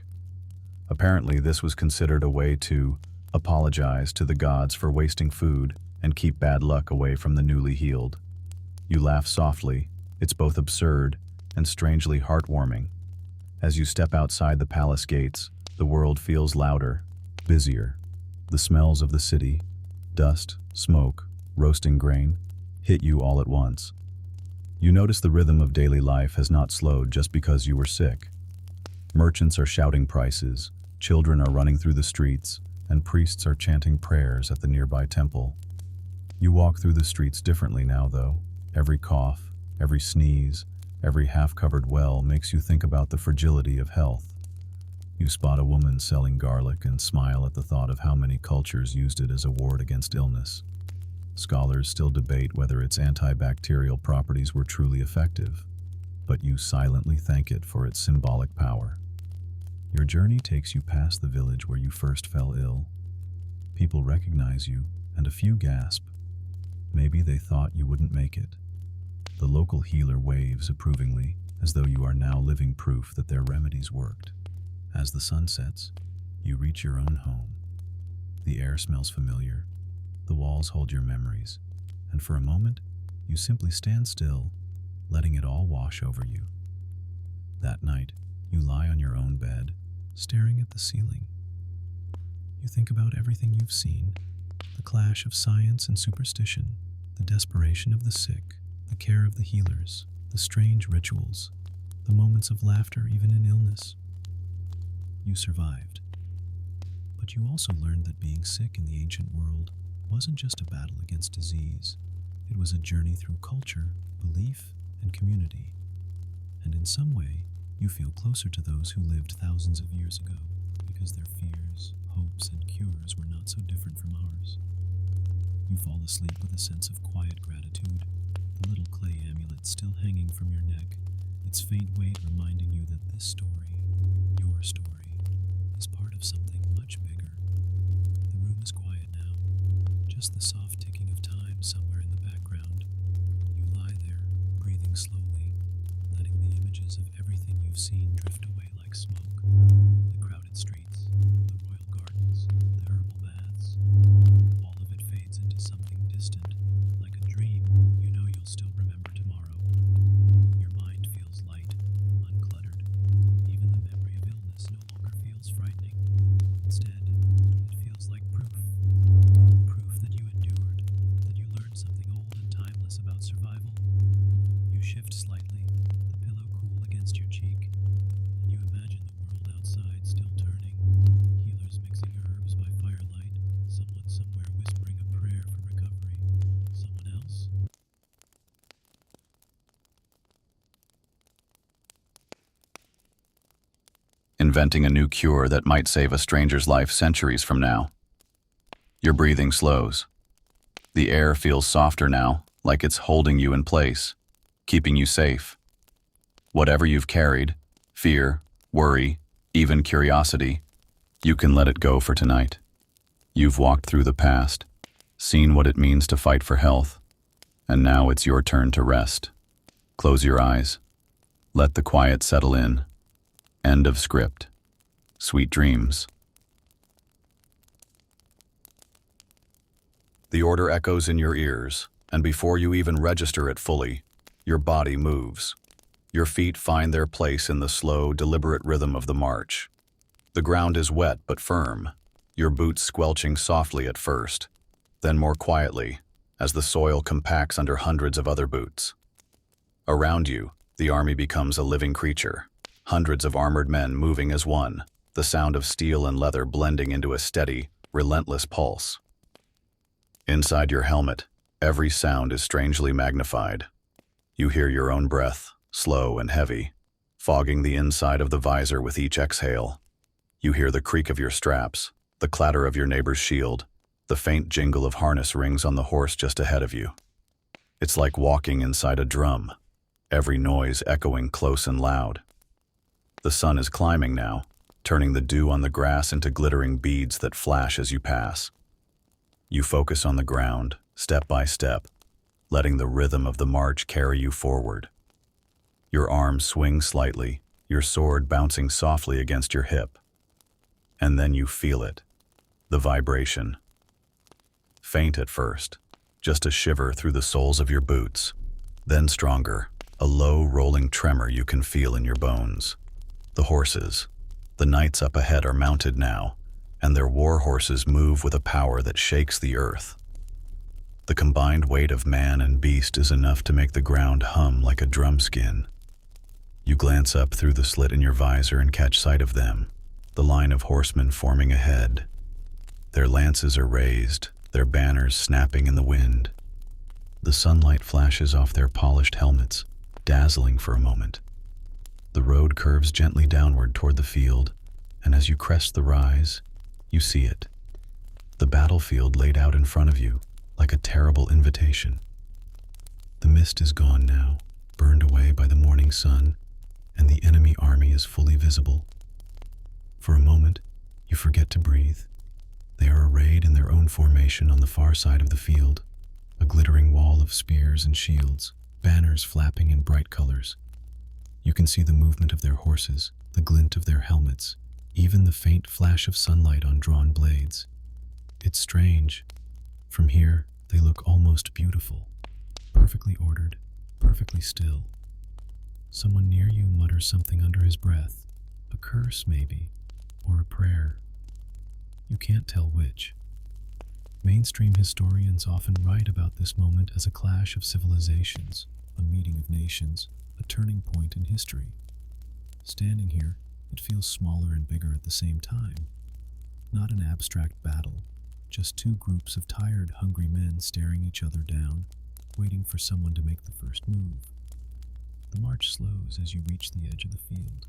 Apparently, this was considered a way to apologize to the gods for wasting food and keep bad luck away from the newly healed. You laugh softly. It's both absurd and strangely heartwarming. As you step outside the palace gates, the world feels louder, busier. The smells of the city, dust, smoke, roasting grain, hit you all at once. You notice the rhythm of daily life has not slowed just because you were sick. Merchants are shouting prices, children are running through the streets, and priests are chanting prayers at the nearby temple. You walk through the streets differently now, though. Every cough, every sneeze, every half-covered well makes you think about the fragility of health. You spot a woman selling garlic and smile at the thought of how many cultures used it as a ward against illness. Scholars still debate whether its antibacterial properties were truly effective, but you silently thank it for its symbolic power. Your journey takes you past the village where you first fell ill. People recognize you, and a few gasp. Maybe they thought you wouldn't make it. The local healer waves approvingly, as though you are now living proof that their remedies worked. As the sun sets, you reach your own home. The air smells familiar, the walls hold your memories, and for a moment, you simply stand still, letting it all wash over you. That night, you lie on your own bed, staring at the ceiling. You think about everything you've seen, the clash of science and superstition, the desperation of the sick, the care of the healers, the strange rituals, the moments of laughter even in illness. You survived. But you also learned that being sick in the ancient world wasn't just a battle against disease. It was a journey through culture, belief, and community. And in some way, you feel closer to those who lived thousands of years ago, because their fears, hopes, and cures were not so different from ours. You fall asleep with a sense of quiet gratitude, the little clay amulet still hanging from your neck, its faint weight reminding you that this story, your story, is part of something much bigger. The room is quiet now, just the soft ticking of time somewhere in the background. You lie there, breathing slowly, letting the images of everything you've seen drift away like smoke. The crowded streets, the royal gardens, the herbal baths, all of it fades into something distant, like a dream you know you'll still remember tomorrow. Your mind feels light, uncluttered. Even the memory of illness no longer feels frightening. Instead, it feels like proof. Proof that you endured, that you learned something old and timeless about survival. You shift slightly, the pillow cool against your cheek, and you imagine the world outside still turning. Healers mixing herbs by firelight, someone somewhere whispering a prayer for recovery. Someone else? Inventing a new cure that might save a stranger's life centuries from now. Your breathing slows. The air feels softer now, like it's holding you in place, keeping you safe. Whatever you've carried, fear, worry, even curiosity, you can let it go for tonight. You've walked through the past, seen what it means to fight for health, and now it's your turn to rest. Close your eyes. Let the quiet settle in. End of script. Sweet dreams. The order echoes in your ears, and before you even register it fully, your body moves. Your feet find their place in the slow, deliberate rhythm of the march. The ground is wet but firm, your boots squelching softly at first, then more quietly, as the soil compacts under hundreds of other boots. Around you, the army becomes a living creature, hundreds of armored men moving as one, the sound of steel and leather blending into a steady, relentless pulse. Inside your helmet, every sound is strangely magnified. You hear your own breath, slow and heavy, fogging the inside of the visor with each exhale. You hear the creak of your straps, the clatter of your neighbor's shield, the faint jingle of harness rings on the horse just ahead of you. It's like walking inside a drum, every noise echoing close and loud. The sun is climbing now, turning the dew on the grass into glittering beads that flash as you pass. You focus on the ground, step by step, letting the rhythm of the march carry you forward. Your arms swing slightly, your sword bouncing softly against your hip. And then you feel it, the vibration. Faint at first, just a shiver through the soles of your boots. Then stronger, a low, rolling tremor you can feel in your bones. The horses, the knights up ahead are mounted now, and their war horses move with a power that shakes the earth. The combined weight of man and beast is enough to make the ground hum like a drum skin. You glance up through the slit in your visor and catch sight of them, the line of horsemen forming ahead. Their lances are raised, their banners snapping in the wind. The sunlight flashes off their polished helmets, dazzling for a moment. The road curves gently downward toward the field, and as you crest the rise, you see it. The battlefield laid out in front of you, like a terrible invitation. The mist is gone now, burned away by the morning sun, and the enemy army is fully visible. For a moment, you forget to breathe. They are arrayed in their own formation on the far side of the field, a glittering wall of spears and shields, banners flapping in bright colors. You can see the movement of their horses, the glint of their helmets, even the faint flash of sunlight on drawn blades. It's strange. From here, they look almost beautiful, perfectly ordered, perfectly still. Someone near you mutters something under his breath, a curse maybe, or a prayer. You can't tell which. Mainstream historians often write about this moment as a clash of civilizations, a meeting of nations, a turning point in history. Standing here, it feels smaller and bigger at the same time. Not an abstract battle, just two groups of tired, hungry men staring each other down, waiting for someone to make the first move. The march slows as you reach the edge of the field.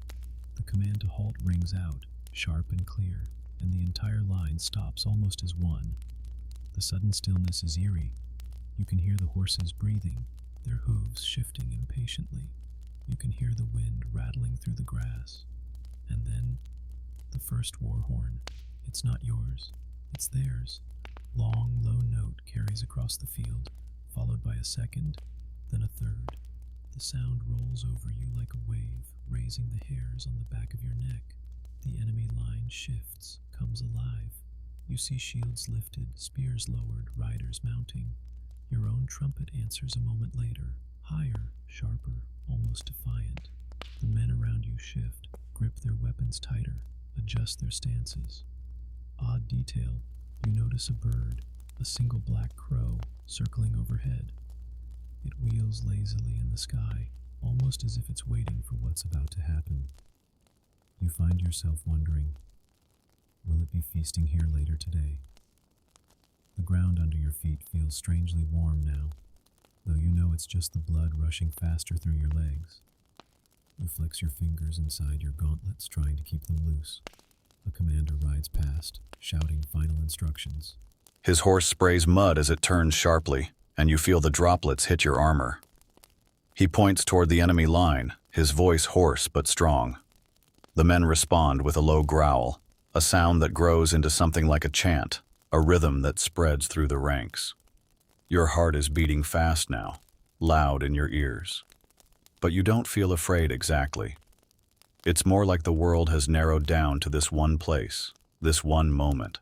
The command to halt rings out, sharp and clear, and the entire line stops almost as one. The sudden stillness is eerie. You can hear the horses breathing, their hooves shifting impatiently. You can hear the wind rattling through the grass. And then, the first war horn. It's not yours, it's theirs. Long, low note carries across the field, followed by a second, then a third. The sound rolls over you like a wave, raising the hairs on the back of your neck. The enemy line shifts, comes alive. You see shields lifted, spears lowered, riders mounting. Your own trumpet answers a moment later, higher, sharper, almost defiant. The men around you shift, grip their weapons tighter, adjust their stances. Odd detail, you notice a bird, a single black crow, circling overhead. It wheels lazily in the sky, almost as if it's waiting for what's about to happen. You find yourself wondering, will it be feasting here later today? The ground under your feet feels strangely warm now, though you know it's just the blood rushing faster through your legs. You flex your fingers inside your gauntlets, trying to keep them loose. A commander rides past, shouting final instructions. His horse sprays mud as it turns sharply, and you feel the droplets hit your armor. He points toward the enemy line, his voice hoarse but strong. The men respond with a low growl, a sound that grows into something like a chant, a rhythm that spreads through the ranks. Your heart is beating fast now, loud in your ears. But you don't feel afraid exactly. It's more like the world has narrowed down to this one place, this one moment.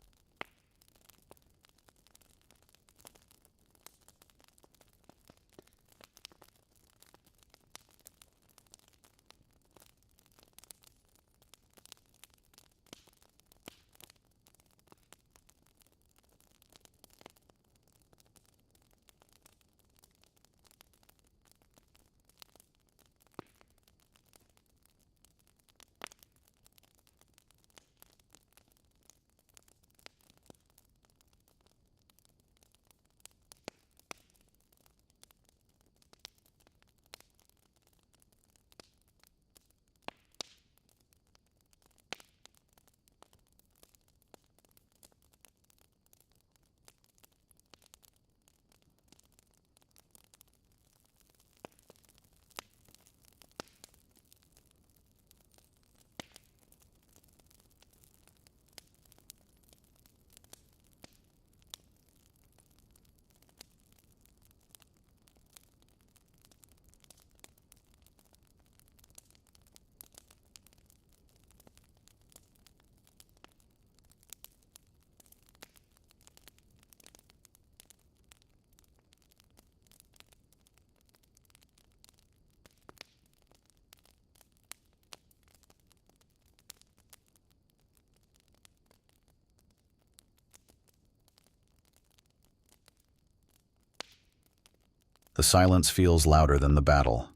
The silence feels louder than the battle.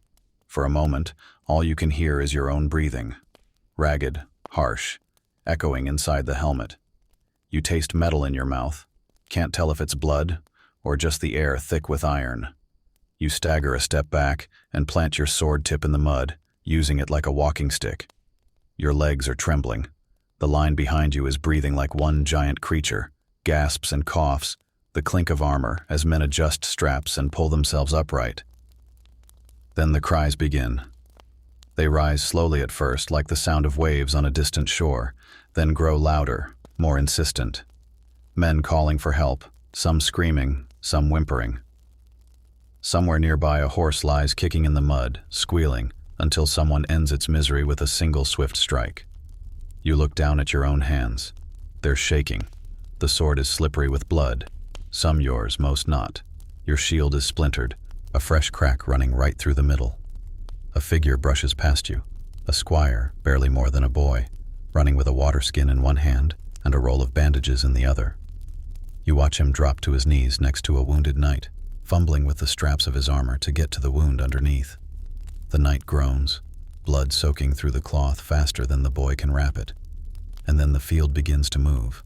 For a moment, all you can hear is your own breathing, ragged, harsh, echoing inside the helmet. You taste metal in your mouth, can't tell if it's blood or just the air thick with iron. You stagger a step back and plant your sword tip in the mud, using it like a walking stick. Your legs are trembling. The line behind you is breathing like one giant creature, gasps and coughs, the clink of armor as men adjust straps and pull themselves upright. Then the cries begin. They rise slowly at first, like the sound of waves on a distant shore, then grow louder, more insistent. Men calling for help, some screaming, some whimpering. Somewhere nearby, a horse lies kicking in the mud, squealing, until someone ends its misery with a single swift strike. You look down at your own hands. They're shaking. The sword is slippery with blood. Some yours, most not. Your shield is splintered, a fresh crack running right through the middle. A figure brushes past you, a squire, barely more than a boy, running with a water skin in one hand and a roll of bandages in the other. You watch him drop to his knees next to a wounded knight, fumbling with the straps of his armor to get to the wound underneath. The knight groans, blood soaking through the cloth faster than the boy can wrap it. And then the field begins to move.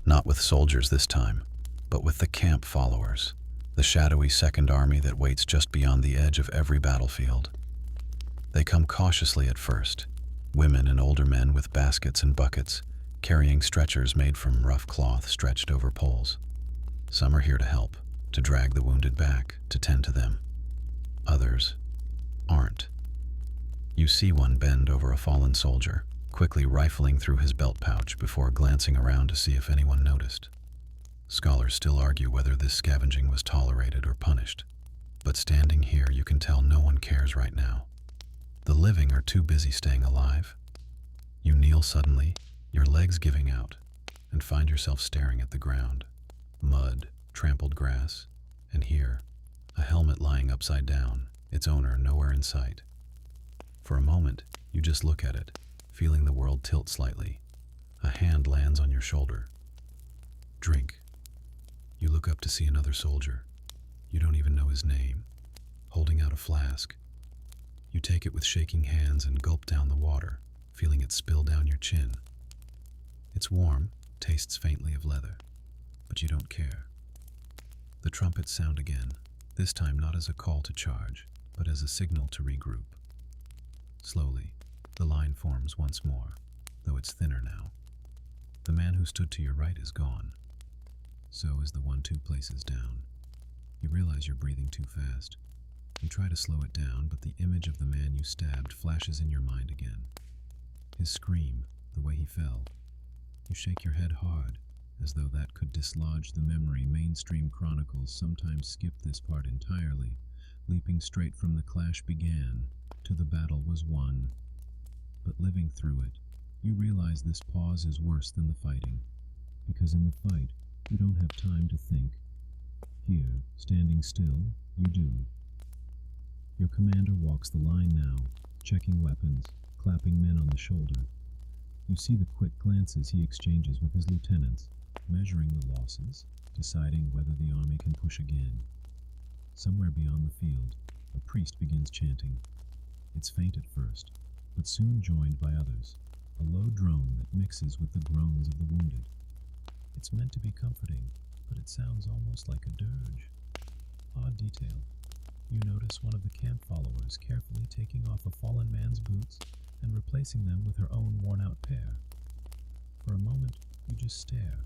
Not with soldiers this time, but with the camp followers, the shadowy second army that waits just beyond the edge of every battlefield. They come cautiously at first, women and older men with baskets and buckets, carrying stretchers made from rough cloth stretched over poles. Some are here to help, to drag the wounded back, to tend to them. Others aren't. You see one bend over a fallen soldier, quickly rifling through his belt pouch before glancing around to see if anyone noticed. Scholars still argue whether this scavenging was tolerated or punished, but standing here you can tell no one cares right now. The living are too busy staying alive. You kneel suddenly, your legs giving out, and find yourself staring at the ground. Mud, trampled grass, and here, a helmet lying upside down, its owner nowhere in sight. For a moment, you just look at it, feeling the world tilt slightly. A hand lands on your shoulder. Drink. You look up to see another soldier. You don't even know his name, holding out a flask. You take it with shaking hands and gulp down the water, feeling it spill down your chin. It's warm, tastes faintly of leather, but you don't care. The trumpets sound again, this time not as a call to charge, but as a signal to regroup. Slowly, the line forms once more, though it's thinner now. The man who stood to your right is gone. So is the one 2 places down. You realize you're breathing too fast. You try to slow it down, but the image of the man you stabbed flashes in your mind again. His scream, the way he fell. You shake your head hard, as though that could dislodge the memory. Mainstream chronicles sometimes skip this part entirely, leaping straight from the clash began to the battle was won. But living through it, you realize this pause is worse than the fighting, because in the fight, you don't have time to think. Here, standing still, you do. Your commander walks the line now, checking weapons, clapping men on the shoulder. You see the quick glances he exchanges with his lieutenants, measuring the losses, deciding whether the army can push again. Somewhere beyond the field, a priest begins chanting. It's faint at first, but soon joined by others, a low drone that mixes with the groans of the wounded. It's meant to be comforting, but it sounds almost like a dirge. Odd detail. You notice one of the camp followers carefully taking off a fallen man's boots and replacing them with her own worn-out pair. For a moment, you just stare,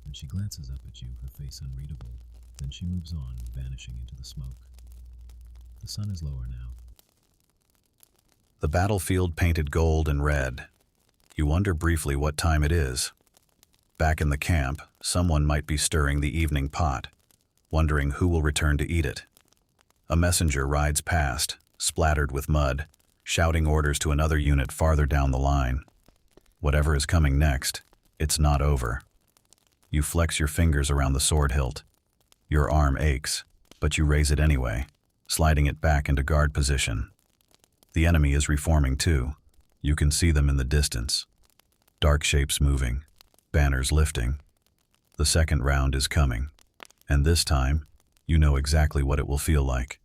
and she glances up at you, her face unreadable. Then she moves on, vanishing into the smoke. The sun is lower now. The battlefield painted gold and red. You wonder briefly what time it is. Back in the camp, someone might be stirring the evening pot, wondering who will return to eat it. A messenger rides past, splattered with mud, shouting orders to another unit farther down the line. Whatever is coming next, it's not over. You flex your fingers around the sword hilt. Your arm aches, but you raise it anyway, sliding it back into guard position. The enemy is reforming too. You can see them in the distance. Dark shapes moving, banners lifting. The second round is coming, and this time, You know exactly what it will feel like.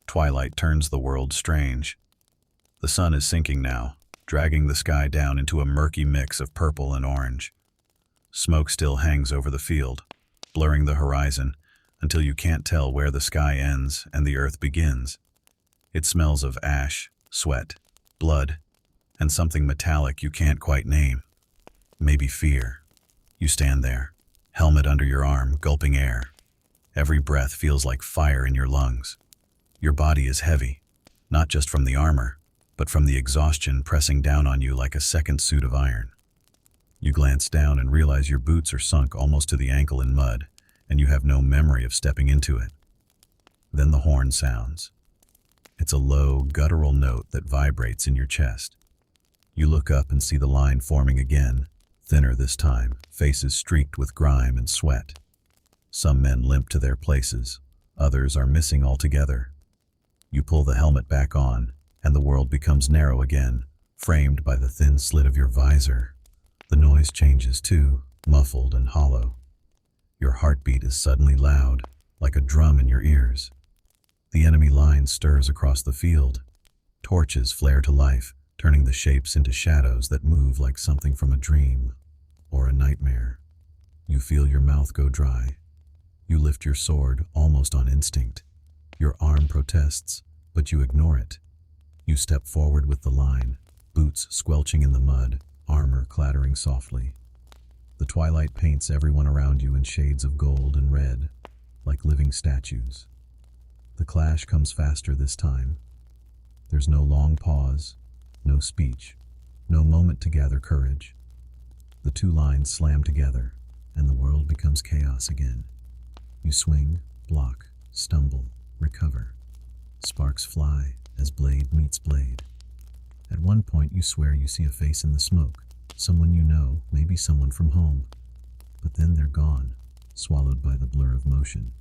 Twilight turns the world strange. The sun is sinking now, dragging the sky down into a murky mix of purple and orange. Smoke still hangs over the field, blurring the horizon until you can't tell where the sky ends and the earth begins. It smells of ash, sweat, blood, and something metallic you can't quite name. Maybe fear. You stand there, helmet under your arm, gulping air. Every breath feels like fire in your lungs. Your body is heavy, not just from the armor, but from the exhaustion pressing down on you like a second suit of iron. You glance down and realize your boots are sunk almost to the ankle in mud, and you have no memory of stepping into it. Then the horn sounds. It's a low, guttural note that vibrates in your chest. You look up and see the line forming again, thinner this time, faces streaked with grime and sweat. Some men limp to their places, others are missing altogether. You pull the helmet back on, and the world becomes narrow again, framed by the thin slit of your visor. The noise changes too, muffled and hollow. Your heartbeat is suddenly loud, like a drum in your ears. The enemy line stirs across the field. Torches flare to life, turning the shapes into shadows that move like something from a dream or a nightmare. You feel your mouth go dry. You lift your sword almost on instinct. Your arm protests, but you ignore it. You step forward with the line, boots squelching in the mud, armor clattering softly. The twilight paints everyone around you in shades of gold and red, like living statues. The clash comes faster this time. There's no long pause, no speech, no moment to gather courage. The two lines slam together, and the world becomes chaos again. You swing, block, stumble, recover. Sparks fly as blade meets blade. At one point you swear you see a face in the smoke, someone you know, maybe someone from home. But then they're gone, swallowed by the blur of motion.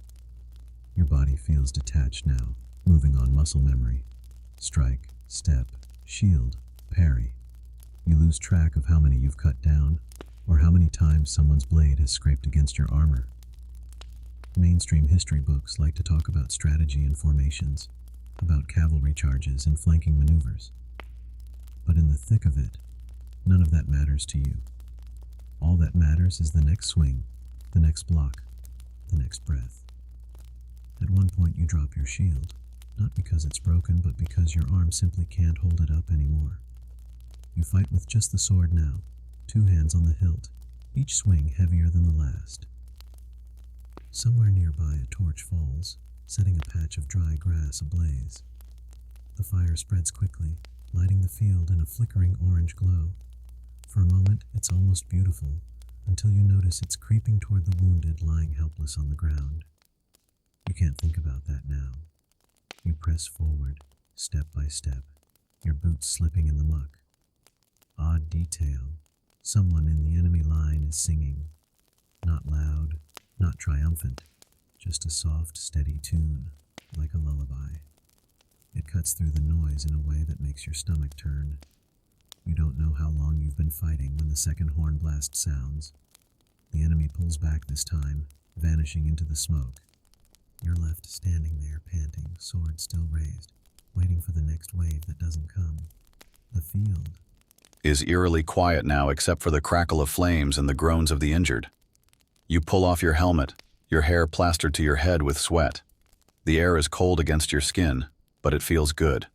Your body feels detached now, moving on muscle memory. Strike, step, shield, parry. You lose track of how many you've cut down, or how many times someone's blade has scraped against your armor. Mainstream history books like to talk about strategy and formations, about cavalry charges and flanking maneuvers. But in the thick of it, none of that matters to you. All that matters is the next swing, the next block, the next breath. At one point you drop your shield, not because it's broken, but because your arm simply can't hold it up anymore. You fight with just the sword now, 2 hands on the hilt, each swing heavier than the last. Somewhere nearby a torch falls, setting a patch of dry grass ablaze. The fire spreads quickly, lighting the field in a flickering orange glow. For a moment, it's almost beautiful, until you notice it's creeping toward the wounded lying helpless on the ground. You can't think about that now. You press forward, step by step, your boots slipping in the muck. Odd detail. Someone in the enemy line is singing. Not loud, not triumphant, just a soft, steady tune, like a lullaby. It cuts through the noise in a way that makes your stomach turn. You don't know how long you've been fighting when the second horn blast sounds. The enemy pulls back this time, vanishing into the smoke. You're left standing there, panting, sword still raised, waiting for the next wave that doesn't come. The field is eerily quiet now except for the crackle of flames and the groans of the injured. You pull off your helmet, your hair plastered to your head with sweat. The air is cold against your skin, but it feels good.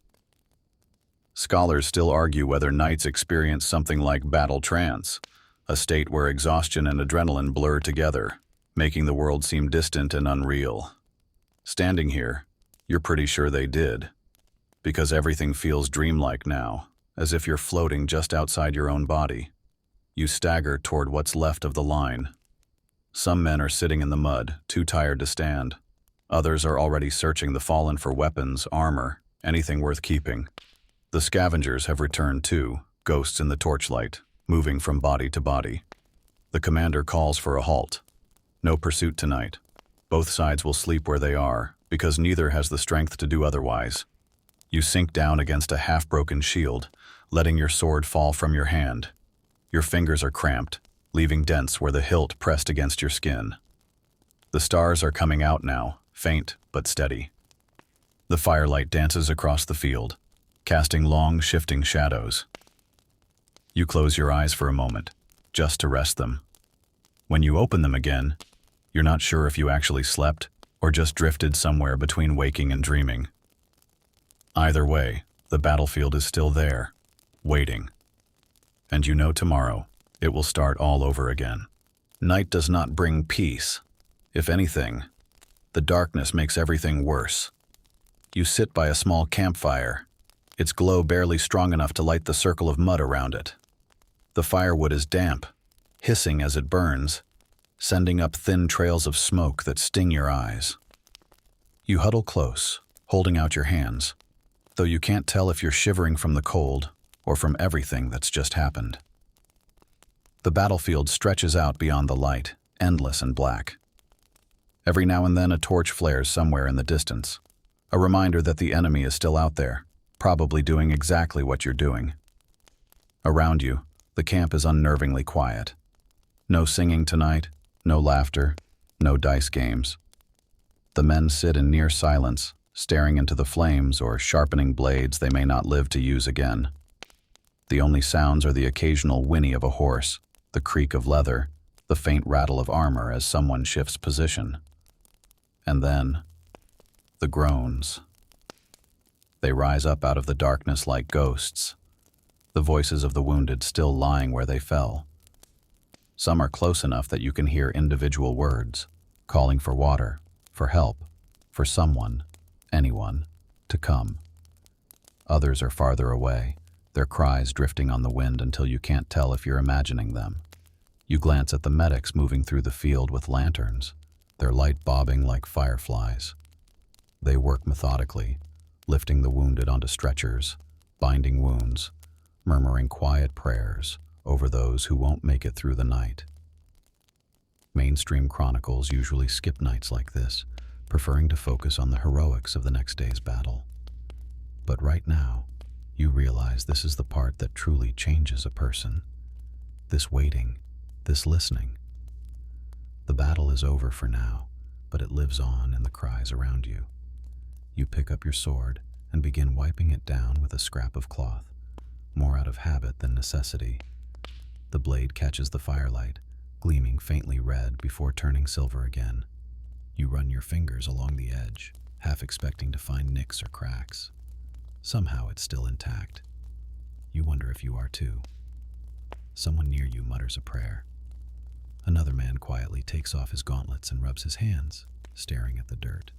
Scholars still argue whether knights experience something like battle trance, a state where exhaustion and adrenaline blur together, making the world seem distant and unreal. Standing here, you're pretty sure they did, because everything feels dreamlike now, as if you're floating just outside your own body. You stagger toward what's left of the line. Some men are sitting in the mud, too tired to stand. Others are already searching the fallen for weapons, armor, anything worth keeping. The scavengers have returned too, ghosts in the torchlight, moving from body to body. The commander calls for a halt. No pursuit tonight. Both sides will sleep where they are, because neither has the strength to do otherwise. You sink down against a half-broken shield, letting your sword fall from your hand. Your fingers are cramped, leaving dents where the hilt pressed against your skin. The stars are coming out now, faint but steady. The firelight dances across the field, casting long, shifting shadows. You close your eyes for a moment, just to rest them. When you open them again, you're not sure if you actually slept or just drifted somewhere between waking and dreaming. Either way, the battlefield is still there, waiting. And you know tomorrow, it will start all over again. Night does not bring peace. If anything, the darkness makes everything worse. You sit by a small campfire, its glow barely strong enough to light the circle of mud around it. The firewood is damp, hissing as it burns, sending up thin trails of smoke that sting your eyes. You huddle close, holding out your hands, though you can't tell if you're shivering from the cold or from everything that's just happened. The battlefield stretches out beyond the light, endless and black. Every now and then a torch flares somewhere in the distance, a reminder that the enemy is still out there, probably doing exactly what you're doing. Around you, the camp is unnervingly quiet. No singing tonight, no laughter, no dice games. The men sit in near silence, staring into the flames or sharpening blades they may not live to use again. The only sounds are the occasional whinny of a horse, the creak of leather, the faint rattle of armor as someone shifts position. And then, the groans. They rise up out of the darkness like ghosts, the voices of the wounded still lying where they fell. Some are close enough that you can hear individual words, calling for water, for help, for someone, anyone, to come. Others are farther away, their cries drifting on the wind until you can't tell if you're imagining them. You glance at the medics moving through the field with lanterns, their light bobbing like fireflies. They work methodically, lifting the wounded onto stretchers, binding wounds, murmuring quiet prayers over those who won't make it through the night. Mainstream chronicles usually skip nights like this, preferring to focus on the heroics of the next day's battle. But right now, you realize this is the part that truly changes a person. This waiting, this listening. The battle is over for now, but it lives on in the cries around you. You pick up your sword and begin wiping it down with a scrap of cloth, more out of habit than necessity. The blade catches the firelight, gleaming faintly red before turning silver again. You run your fingers along the edge, half expecting to find nicks or cracks. Somehow it's still intact. You wonder if you are too. Someone near you mutters a prayer. Another man quietly takes off his gauntlets and rubs his hands, staring at the dirt.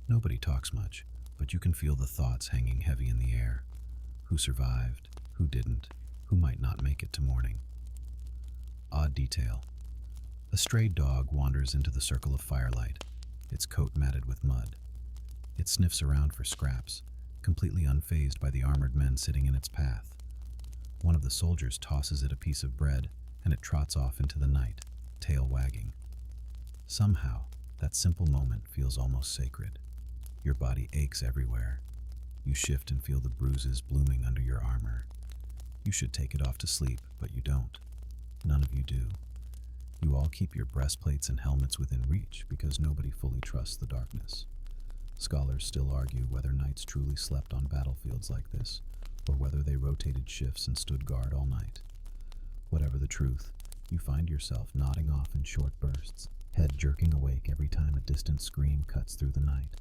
Nobody talks much, but you can feel the thoughts hanging heavy in the air. Who survived? Who didn't? Who might not make it to morning? Odd detail. A stray dog wanders into the circle of firelight, its coat matted with mud. It sniffs around for scraps, completely unfazed by the armored men sitting in its path. One of the soldiers tosses it a piece of bread, and it trots off into the night, tail wagging. Somehow, that simple moment feels almost sacred. Your body aches everywhere. You shift and feel the bruises blooming under your armor. You should take it off to sleep, but you don't. None of you do. You all keep your breastplates and helmets within reach because nobody fully trusts the darkness. Scholars still argue whether knights truly slept on battlefields like this, or whether they rotated shifts and stood guard all night. Whatever the truth, you find yourself nodding off in short bursts, head jerking awake every time a distant scream cuts through the night.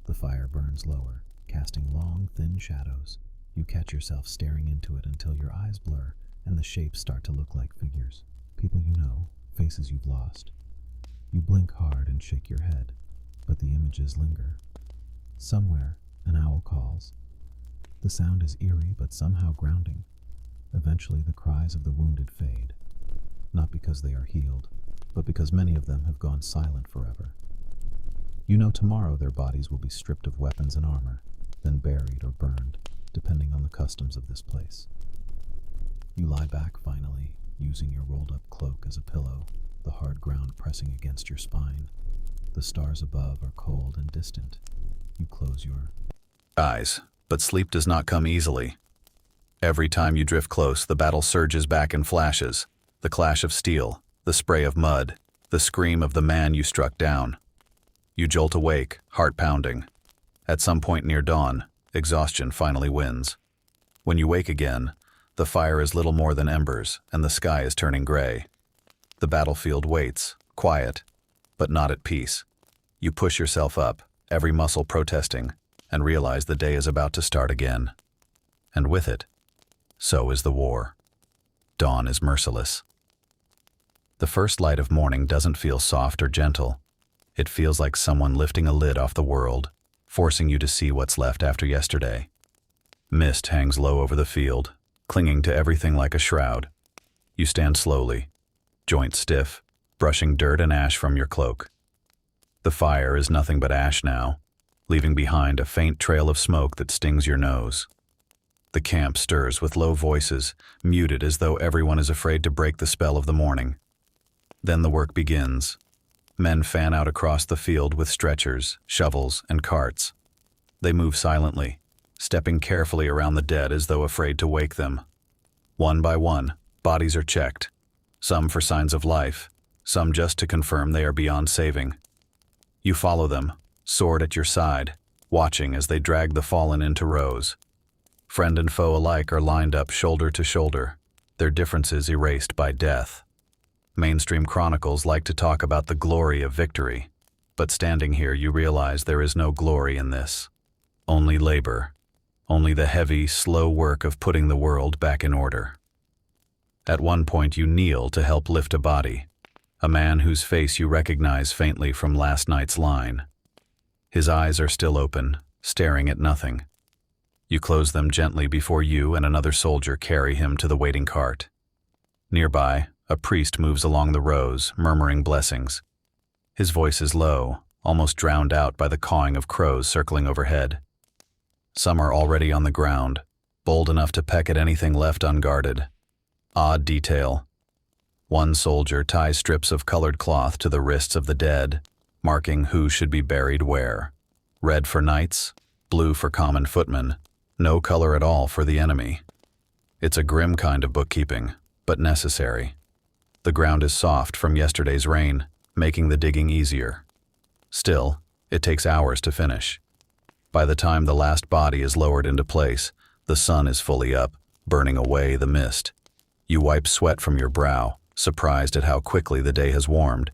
The fire burns lower, casting long, thin shadows. You catch yourself staring into it until your eyes blur and the shapes start to look like figures. People you know, faces you've lost. You blink hard and shake your head, but the images linger. Somewhere, an owl calls. The sound is eerie but somehow grounding. Eventually, the cries of the wounded fade. Not because they are healed, but because many of them have gone silent forever. You know tomorrow their bodies will be stripped of weapons and armor, then buried or burned, depending on the customs of this place. You lie back finally, using your rolled-up cloak as a pillow, the hard ground pressing against your spine. The stars above are cold and distant. You close your eyes, but sleep does not come easily. Every time you drift close, the battle surges back in flashes. The clash of steel, the spray of mud, the scream of the man you struck down. You jolt awake, heart pounding. At some point near dawn, exhaustion finally wins. When you wake again, the fire is little more than embers, and the sky is turning gray. The battlefield waits, quiet, but not at peace. You push yourself up, every muscle protesting, and realize the day is about to start again. And with it, so is the war. Dawn is merciless. The first light of morning doesn't feel soft or gentle. It feels like someone lifting a lid off the world, forcing you to see what's left after yesterday. Mist hangs low over the field, clinging to everything like a shroud. You stand slowly, joints stiff, brushing dirt and ash from your cloak. The fire is nothing but ash now, leaving behind a faint trail of smoke that stings your nose. The camp stirs with low voices, muted as though everyone is afraid to break the spell of the morning. Then the work begins. Men fan out across the field with stretchers, shovels, and carts. They move silently, stepping carefully around the dead as though afraid to wake them. One by one, bodies are checked, some for signs of life, some just to confirm they are beyond saving. You follow them, sword at your side, watching as they drag the fallen into rows. Friend and foe alike are lined up shoulder to shoulder, their differences erased by death. Mainstream chronicles like to talk about the glory of victory, but standing here you realize there is no glory in this. Only labor. Only the heavy, slow work of putting the world back in order. At one point you kneel to help lift a body, a man whose face you recognize faintly from last night's line. His eyes are still open, staring at nothing. You close them gently before you and another soldier carry him to the waiting cart. Nearby, a priest moves along the rows, murmuring blessings. His voice is low, almost drowned out by the cawing of crows circling overhead. Some are already on the ground, bold enough to peck at anything left unguarded. Odd detail. One soldier ties strips of colored cloth to the wrists of the dead, marking who should be buried where. Red for knights, blue for common footmen, no color at all for the enemy. It's a grim kind of bookkeeping, but necessary. The ground is soft from yesterday's rain, making the digging easier. Still, it takes hours to finish. By the time the last body is lowered into place, the sun is fully up, burning away the mist. You wipe sweat from your brow, surprised at how quickly the day has warmed.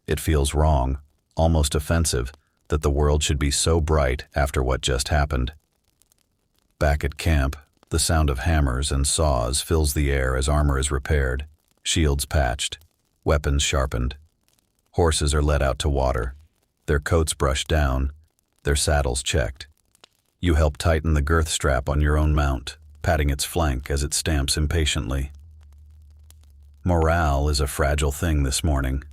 It feels wrong, almost offensive, that the world should be so bright after what just happened. Back at camp, the sound of hammers and saws fills the air as armor is repaired, shields patched, weapons sharpened. Horses are led out to water, their coats brushed down, their saddles checked. You help tighten the girth strap on your own mount, patting its flank as it stamps impatiently. Morale is a fragile thing this morning.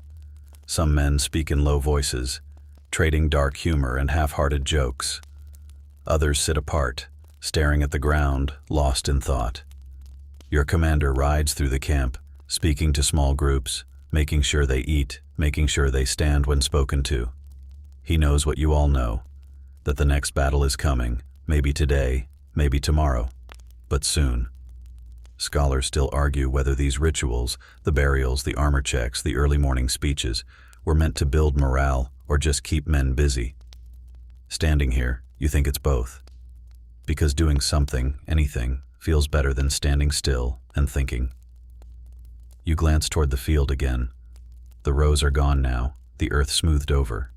Some men speak in low voices, trading dark humor and half-hearted jokes. Others sit apart, staring at the ground, lost in thought. Your commander rides through the camp, speaking to small groups, making sure they eat, making sure they stand when spoken to. He knows what you all know, that the next battle is coming, maybe today, maybe tomorrow, but soon. Scholars still argue whether these rituals, the burials, the armor checks, the early morning speeches, were meant to build morale or just keep men busy. Standing here, you think it's both. Because doing something, anything, feels better than standing still and thinking. You glance toward the field again. The rows are gone now, the earth smoothed over.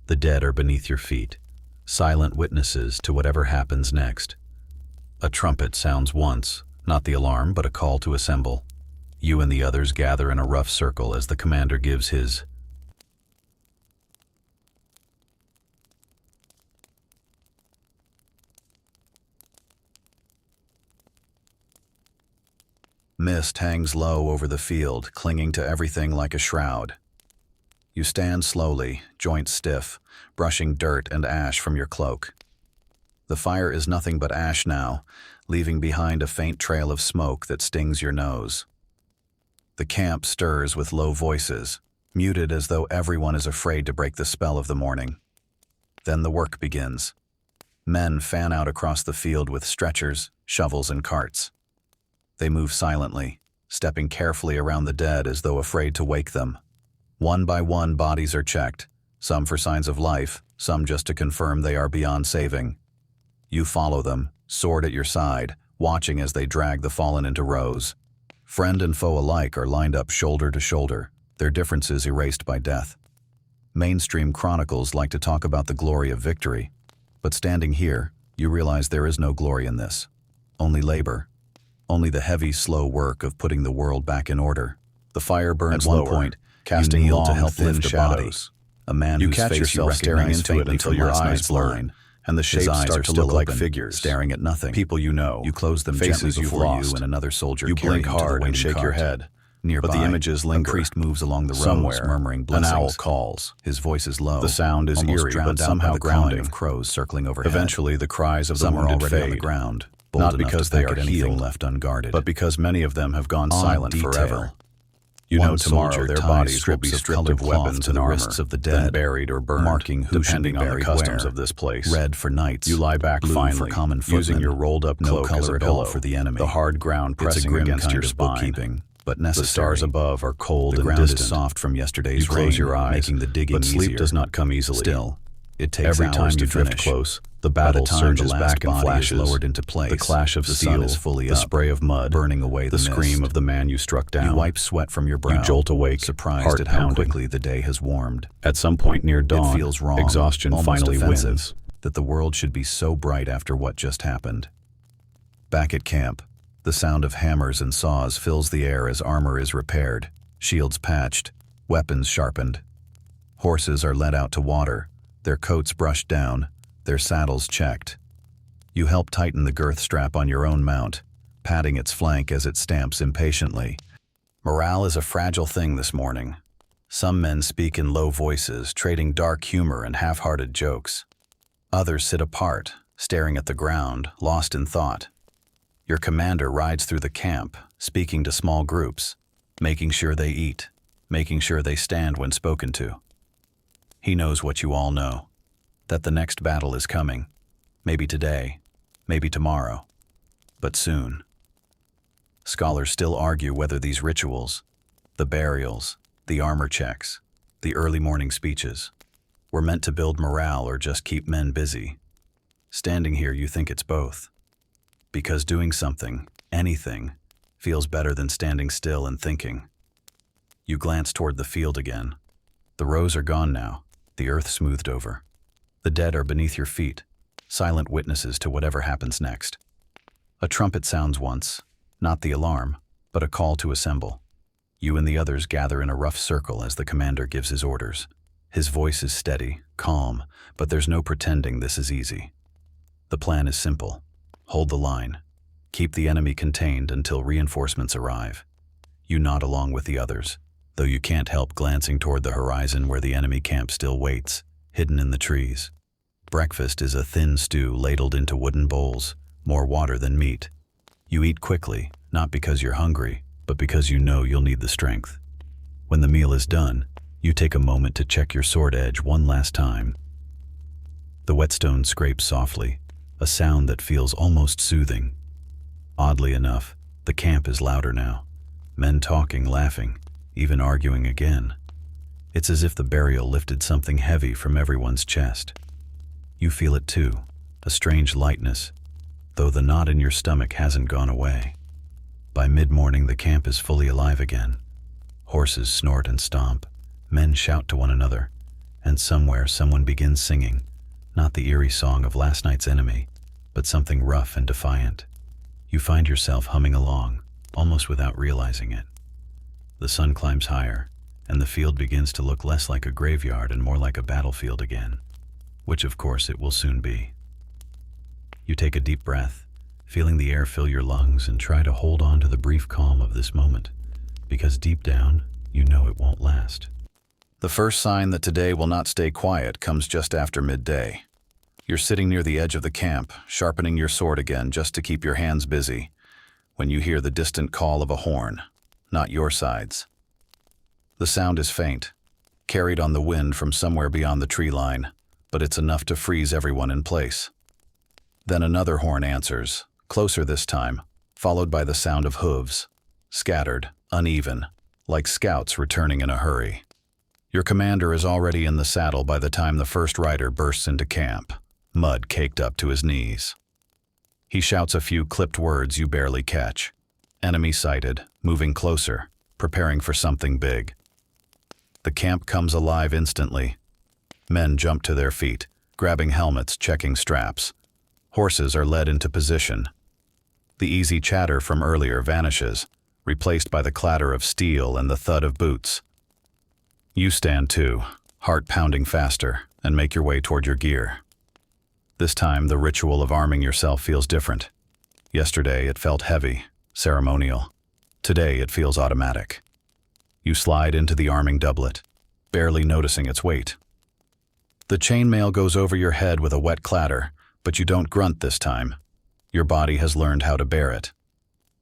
The dead are beneath your feet, silent witnesses to whatever happens next. A trumpet sounds once, not the alarm, but a call to assemble. You and the others gather in a rough circle as the commander gives his. Mist hangs low over the field, clinging to everything like a shroud. You stand slowly, joints stiff, brushing dirt and ash from your cloak. The fire is nothing but ash now, leaving behind a faint trail of smoke that stings your nose. The camp stirs with low voices, muted as though everyone is afraid to break the spell of the morning. Then the work begins. Men fan out across the field with stretchers, shovels, and carts. They move silently, stepping carefully around the dead as though afraid to wake them. One by one, bodies are checked, some for signs of life, some just to confirm they are beyond saving. You follow them, sword at your side, watching as they drag the fallen into rows. Friend and foe alike are lined up shoulder to shoulder, their differences erased by death. Mainstream chronicles like to talk about the glory of victory, but standing here, you realize there is no glory in this. Only labor. Only the heavy, slow work of putting the world back in order. The fire burns lower. At one point, casting you kneel long, to help thin lift shadows. A man You whose catch face yourself you staring recognize into it faintly until from your last eyes night's blur, line, and the his shapes eyes start are to still look like open, figures, staring at nothing. People you know. You close them faces gently you've before lost. you and another soldier You carry blink him to the hard and waiting shake your cart. head. Nearby, But the images linger. a priest moves along the rows, Somewhere, murmuring an blessings. owl calls. His voice is low. The sound is almost eerie, drowned but out somehow by the cawing grounding. of crows circling overhead. Eventually, the cries of Some the are wounded already fade, on the ground, bold not enough because to they peck are at anything healed, left unguarded. but because many of them have gone Odd silent detail. forever. You One know tomorrow soldier their ties bodies will be strips of stripped colored of cloth weapons to and the armor, wrists of the then dead, buried or burned, marking who should be depending on the buried customs where. of this place. Red for knights, You lie back blue finally, for common using footmen, your rolled-up no cloak color as a at all pillow, for the enemy. the hard ground It's a pressing grim against kind your of spine. bookkeeping, but The necessary. stars above are cold The and ground distant. is soft from yesterday's You close rain, your eyes, making the digging but sleep easier. does not come easily. Still, it takes Every hours time to you drift finish. close, the By the battle time surges the last back and body is flashes. lowered into place, The clash of the steel, sun is fully the up, spray of mud, burning away the the scream mist. of the man you struck down. You wipe sweat from your brow. You jolt awake, surprised heart at how pounding. quickly the day has warmed. At some point near dawn, It feels wrong, exhaustion almost finally offensive, wins. that the world should be so bright after what just happened. Back at camp, the sound of hammers and saws fills the air as armor is repaired, shields patched, weapons sharpened. Horses are led out to water, their coats brushed down, their saddles checked. You help tighten the girth strap on your own mount, patting its flank as it stamps impatiently. Morale is a fragile thing this morning. Some men speak in low voices, trading dark humor and half-hearted jokes. Others sit apart, staring at the ground, lost in thought. Your commander rides through the camp, speaking to small groups, making sure they eat, making sure they stand when spoken to. He knows what you all know, that the next battle is coming. Maybe today, maybe tomorrow, but soon. Scholars still argue whether these rituals, the burials, the armor checks, the early morning speeches, were meant to build morale or just keep men busy. Standing here, you think it's both. Because doing something, anything, feels better than standing still and thinking. You glance toward the field again. The rows are gone now, the earth smoothed over. The dead are beneath your feet, silent witnesses to whatever happens next. A trumpet sounds once, not the alarm, but a call to assemble. You and the others gather in a rough circle as the commander gives his orders. His voice is steady, calm, but there's no pretending this is easy. The plan is simple. Hold the line. Keep the enemy contained until reinforcements arrive. You nod along with the others, though you can't help glancing toward the horizon where the enemy camp still waits, hidden in the trees. Breakfast is a thin stew ladled into wooden bowls, more water than meat. You eat quickly, not because you're hungry, but because you know you'll need the strength. When the meal is done, you take a moment to check your sword edge one last time. The whetstone scrapes softly, a sound that feels almost soothing. Oddly enough, the camp is louder now. Men talking, laughing, even arguing again. It's as if the burial lifted something heavy from everyone's chest. You feel it too, a strange lightness, though the knot in your stomach hasn't gone away. By mid-morning, the camp is fully alive again. Horses snort and stomp, men shout to one another, and somewhere someone begins singing, not the eerie song of last night's enemy, but something rough and defiant. You find yourself humming along, almost without realizing it. The sun climbs higher, and the field begins to look less like a graveyard and more like a battlefield again, which of course it will soon be. You take a deep breath, feeling the air fill your lungs, and try to hold on to the brief calm of this moment, because deep down, you know it won't last. The first sign that today will not stay quiet comes just after midday. You're sitting near the edge of the camp, sharpening your sword again just to keep your hands busy, when you hear the distant call of a horn, not your side's. The sound is faint, carried on the wind from somewhere beyond the tree line, but it's enough to freeze everyone in place. Then another horn answers, closer this time, followed by the sound of hooves, scattered, uneven, like scouts returning in a hurry. Your commander is already in the saddle by the time the first rider bursts into camp, mud caked up to his knees. He shouts a few clipped words you barely catch. Enemy sighted, moving closer, preparing for something big. The camp comes alive instantly. Men jump to their feet, grabbing helmets, checking straps. Horses are led into position. The easy chatter from earlier vanishes, replaced by the clatter of steel and the thud of boots. You stand too, heart pounding faster, and make your way toward your gear. This time, the ritual of arming yourself feels different. Yesterday, it felt heavy, ceremonial. Today, it feels automatic. You slide into the arming doublet, barely noticing its weight. The chainmail goes over your head with a wet clatter, but you don't grunt this time. Your body has learned how to bear it.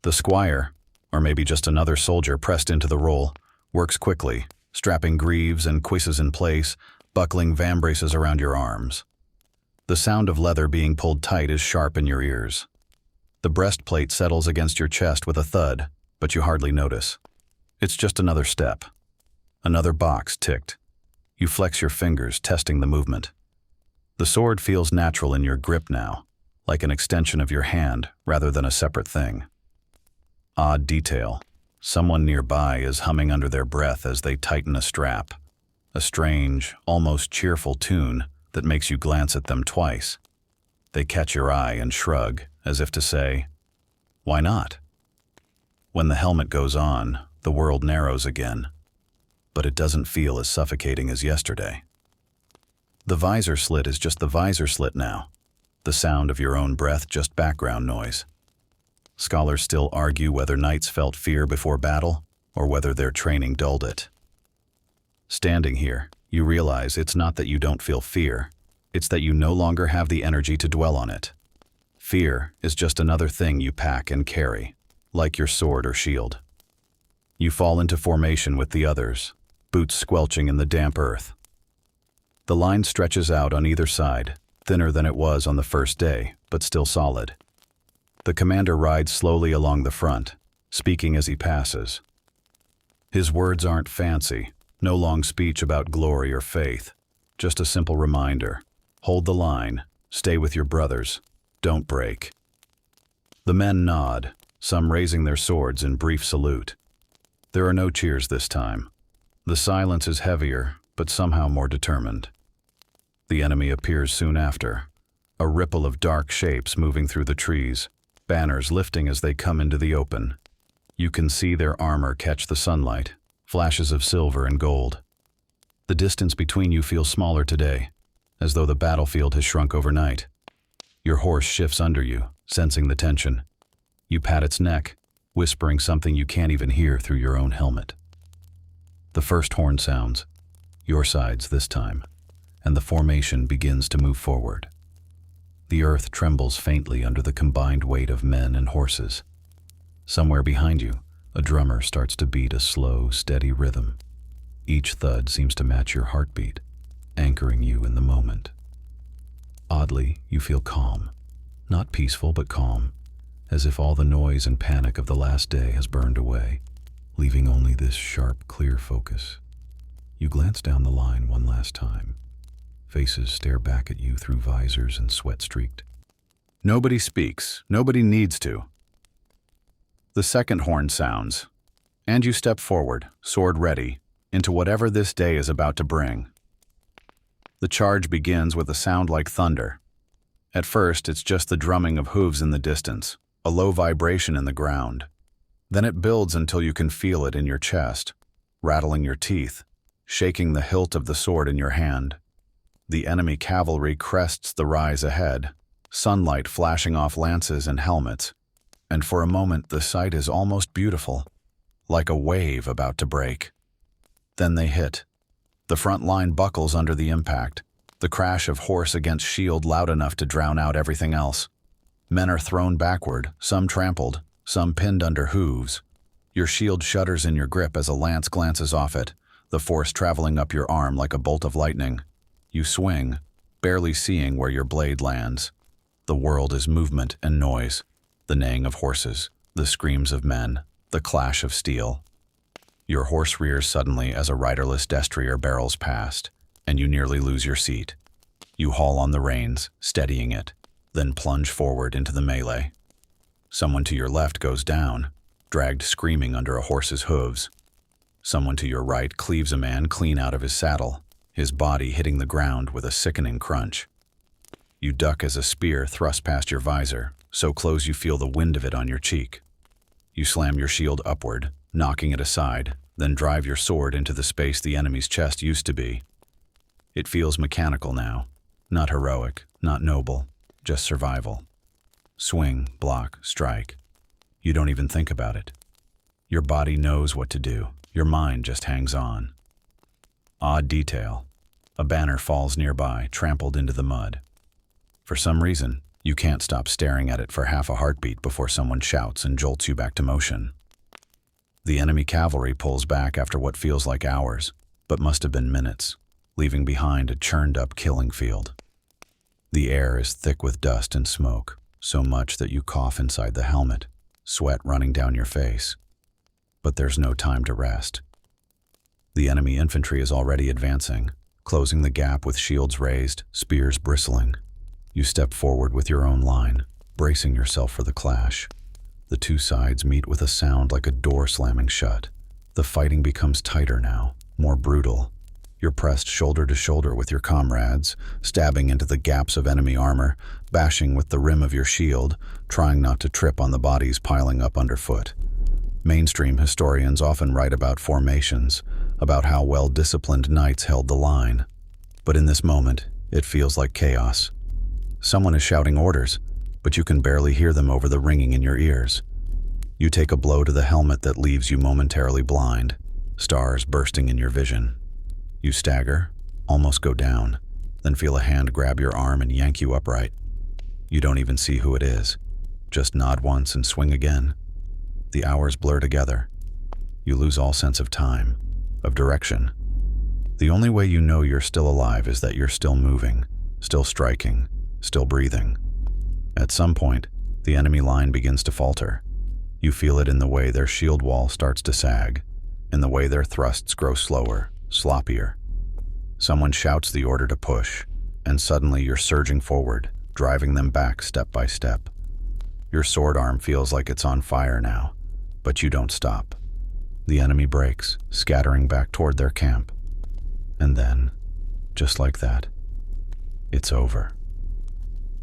The squire, or maybe just another soldier pressed into the role, works quickly, strapping greaves and cuisses in place, buckling vambraces around your arms. The sound of leather being pulled tight is sharp in your ears. The breastplate settles against your chest with a thud, but you hardly notice. It's just another step. Another box ticked. You flex your fingers, testing the movement. The sword feels natural in your grip now, like an extension of your hand rather than a separate thing. Odd detail. Someone nearby is humming under their breath as they tighten a strap. A strange, almost cheerful tune that makes you glance at them twice. They catch your eye and shrug, as if to say, "Why not?" When the helmet goes on, the world narrows again, but it doesn't feel as suffocating as yesterday. The visor slit is just the visor slit now. The sound of your own breath just background noise. Scholars still argue whether knights felt fear before battle or whether their training dulled it. Standing here, you realize it's not that you don't feel fear, it's that you no longer have the energy to dwell on it. Fear is just another thing you pack and carry, like your sword or shield. You fall into formation with the others, boots squelching in the damp earth. The line stretches out on either side, thinner than it was on the first day, but still solid. The commander rides slowly along the front, speaking as he passes. His words aren't fancy, no long speech about glory or faith, just a simple reminder. Hold the line, stay with your brothers, don't break. The men nod, some raising their swords in brief salute. There are no cheers this time. The silence is heavier, but somehow more determined. The enemy appears soon after, a ripple of dark shapes moving through the trees, banners lifting as they come into the open. You can see their armor catch the sunlight, flashes of silver and gold. The distance between you feels smaller today, as though the battlefield has shrunk overnight. Your horse shifts under you, sensing the tension. You pat its neck, whispering something you can't even hear through your own helmet. The first horn sounds, your side's this time, and the formation begins to move forward. The earth trembles faintly under the combined weight of men and horses. Somewhere behind you, a drummer starts to beat a slow, steady rhythm. Each thud seems to match your heartbeat, anchoring you in the moment. Oddly, you feel calm. Not peaceful, but calm, as if all the noise and panic of the last day has burned away, leaving only this sharp, clear focus. You glance down the line one last time. Faces stare back at you through visors and sweat-streaked. Nobody speaks. Nobody needs to. The second horn sounds, and you step forward, sword ready, into whatever this day is about to bring. The charge begins with a sound like thunder. At first, it's just the drumming of hooves in the distance, a low vibration in the ground. Then it builds until you can feel it in your chest, rattling your teeth, shaking the hilt of the sword in your hand. The enemy cavalry crests the rise ahead, sunlight flashing off lances and helmets, and for a moment the sight is almost beautiful, like a wave about to break. Then they hit. The front line buckles under the impact, the crash of horse against shield loud enough to drown out everything else. Men are thrown backward, some trampled, some pinned under hooves. Your shield shudders in your grip as a lance glances off it, the force traveling up your arm like a bolt of lightning. You swing, barely seeing where your blade lands. The world is movement and noise, the neighing of horses, the screams of men, the clash of steel. Your horse rears suddenly as a riderless destrier barrels past, and you nearly lose your seat. You haul on the reins, steadying it, then plunge forward into the melee. Someone to your left goes down, dragged screaming under a horse's hooves. Someone to your right cleaves a man clean out of his saddle, his body hitting the ground with a sickening crunch. You duck as a spear thrusts past your visor, so close you feel the wind of it on your cheek. You slam your shield upward, knocking it aside, then drive your sword into the space the enemy's chest used to be. It feels mechanical now, not heroic, not noble, just survival. Swing, block, strike. You don't even think about it. Your body knows what to do. Your mind just hangs on. Odd detail. A banner falls nearby, trampled into the mud. For some reason, you can't stop staring at it for half a heartbeat before someone shouts and jolts you back to motion. The enemy cavalry pulls back after what feels like hours, but must have been minutes, leaving behind a churned-up killing field. The air is thick with dust and smoke, so much that you cough inside the helmet, sweat running down your face. But there's no time to rest. The enemy infantry is already advancing, closing the gap with shields raised, spears bristling. You step forward with your own line, bracing yourself for the clash. The two sides meet with a sound like a door slamming shut. The fighting becomes tighter now, more brutal. You're pressed shoulder to shoulder with your comrades, stabbing into the gaps of enemy armor, bashing with the rim of your shield, trying not to trip on the bodies piling up underfoot. Mainstream historians often write about formations, about how well-disciplined knights held the line. But in this moment, it feels like chaos. Someone is shouting orders, but you can barely hear them over the ringing in your ears. You take a blow to the helmet that leaves you momentarily blind, stars bursting in your vision. You stagger, almost go down, then feel a hand grab your arm and yank you upright. You don't even see who it is. Just nod once and swing again. The hours blur together. You lose all sense of time, of direction. The only way you know you're still alive is that you're still moving, still striking, still breathing. At some point, the enemy line begins to falter. You feel it in the way their shield wall starts to sag, in the way their thrusts grow slower, sloppier. Someone shouts the order to push, and suddenly you're surging forward, driving them back step by step. Your sword arm feels like it's on fire now, but you don't stop. The enemy breaks, scattering back toward their camp. And then, just like that, it's over.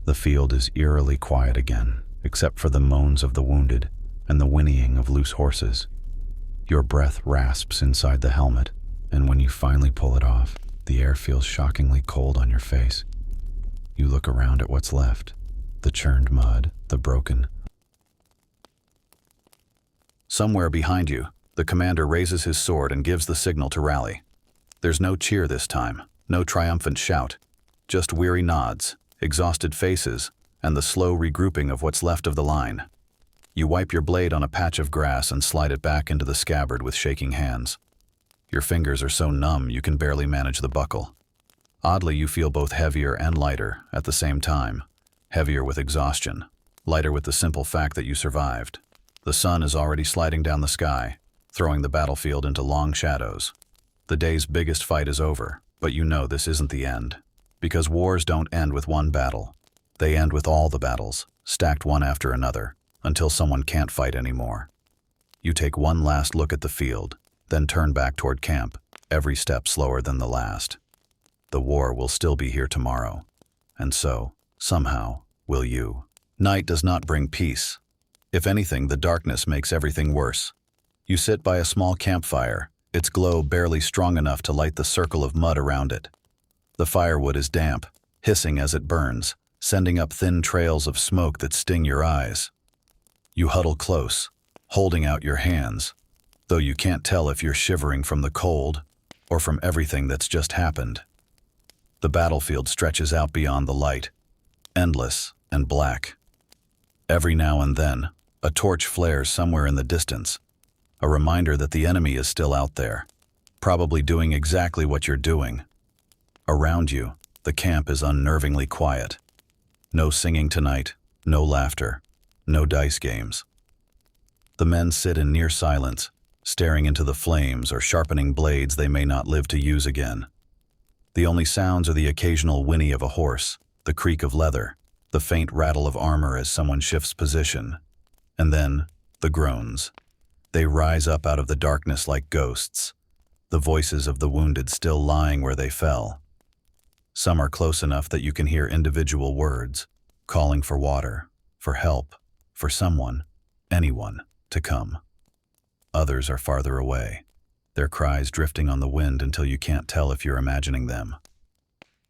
The field is eerily quiet again, except for the moans of the wounded and the whinnying of loose horses. Your breath rasps inside the helmet, and when you finally pull it off, the air feels shockingly cold on your face. You look around at what's left, the churned mud, the broken. Somewhere behind you, the commander raises his sword and gives the signal to rally. There's no cheer this time, no triumphant shout, just weary nods, exhausted faces, and the slow regrouping of what's left of the line. You wipe your blade on a patch of grass and slide it back into the scabbard with shaking hands. Your fingers are so numb you can barely manage the buckle. Oddly, you feel both heavier and lighter at the same time. Heavier with exhaustion, lighter with the simple fact that you survived. The sun is already sliding down the sky, throwing the battlefield into long shadows. The day's biggest fight is over, but you know this isn't the end. Because wars don't end with one battle. They end with all the battles, stacked one after another, until someone can't fight anymore. You take one last look at the field, then turn back toward camp, every step slower than the last. The war will still be here tomorrow, and so, somehow, will you. Night does not bring peace. If anything, the darkness makes everything worse. You sit by a small campfire, its glow barely strong enough to light the circle of mud around it. The firewood is damp, hissing as it burns, sending up thin trails of smoke that sting your eyes. You huddle close, holding out your hands, though you can't tell if you're shivering from the cold or from everything that's just happened. The battlefield stretches out beyond the light, endless and black. Every now and then, a torch flares somewhere in the distance, a reminder that the enemy is still out there, probably doing exactly what you're doing. Around you, the camp is unnervingly quiet. No singing tonight, no laughter, no dice games. The men sit in near silence, staring into the flames or sharpening blades they may not live to use again. The only sounds are the occasional whinny of a horse, the creak of leather, the faint rattle of armor as someone shifts position, and then the groans. They rise up out of the darkness like ghosts, the voices of the wounded still lying where they fell. Some are close enough that you can hear individual words, calling for water, for help, for someone, anyone, to come. Others are farther away, their cries drifting on the wind until you can't tell if you're imagining them.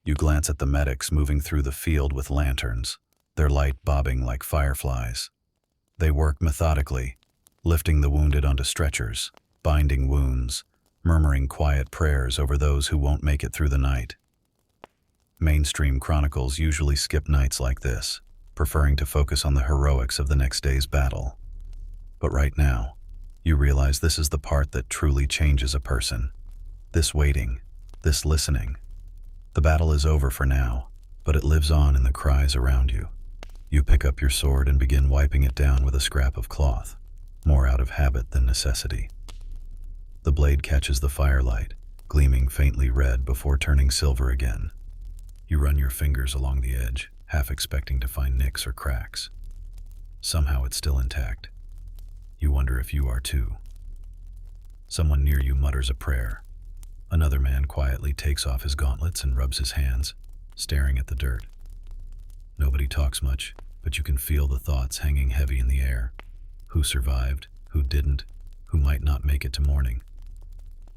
You glance at the medics moving through the field with lanterns, their light bobbing like fireflies. They work methodically, lifting the wounded onto stretchers, binding wounds, murmuring quiet prayers over those who won't make it through the night. Mainstream chronicles usually skip nights like this, preferring to focus on the heroics of the next day's battle. But right now, you realize this is the part that truly changes a person. This waiting, this listening. The battle is over for now, but it lives on in the cries around you. You pick up your sword and begin wiping it down with a scrap of cloth, more out of habit than necessity. The blade catches the firelight, gleaming faintly red before turning silver again. You run your fingers along the edge, half expecting to find nicks or cracks. Somehow it's still intact. You wonder if you are too. Someone near you mutters a prayer. Another man quietly takes off his gauntlets and rubs his hands, staring at the dirt. Nobody talks much, but you can feel the thoughts hanging heavy in the air. Who survived? Who didn't? Who might not make it to morning?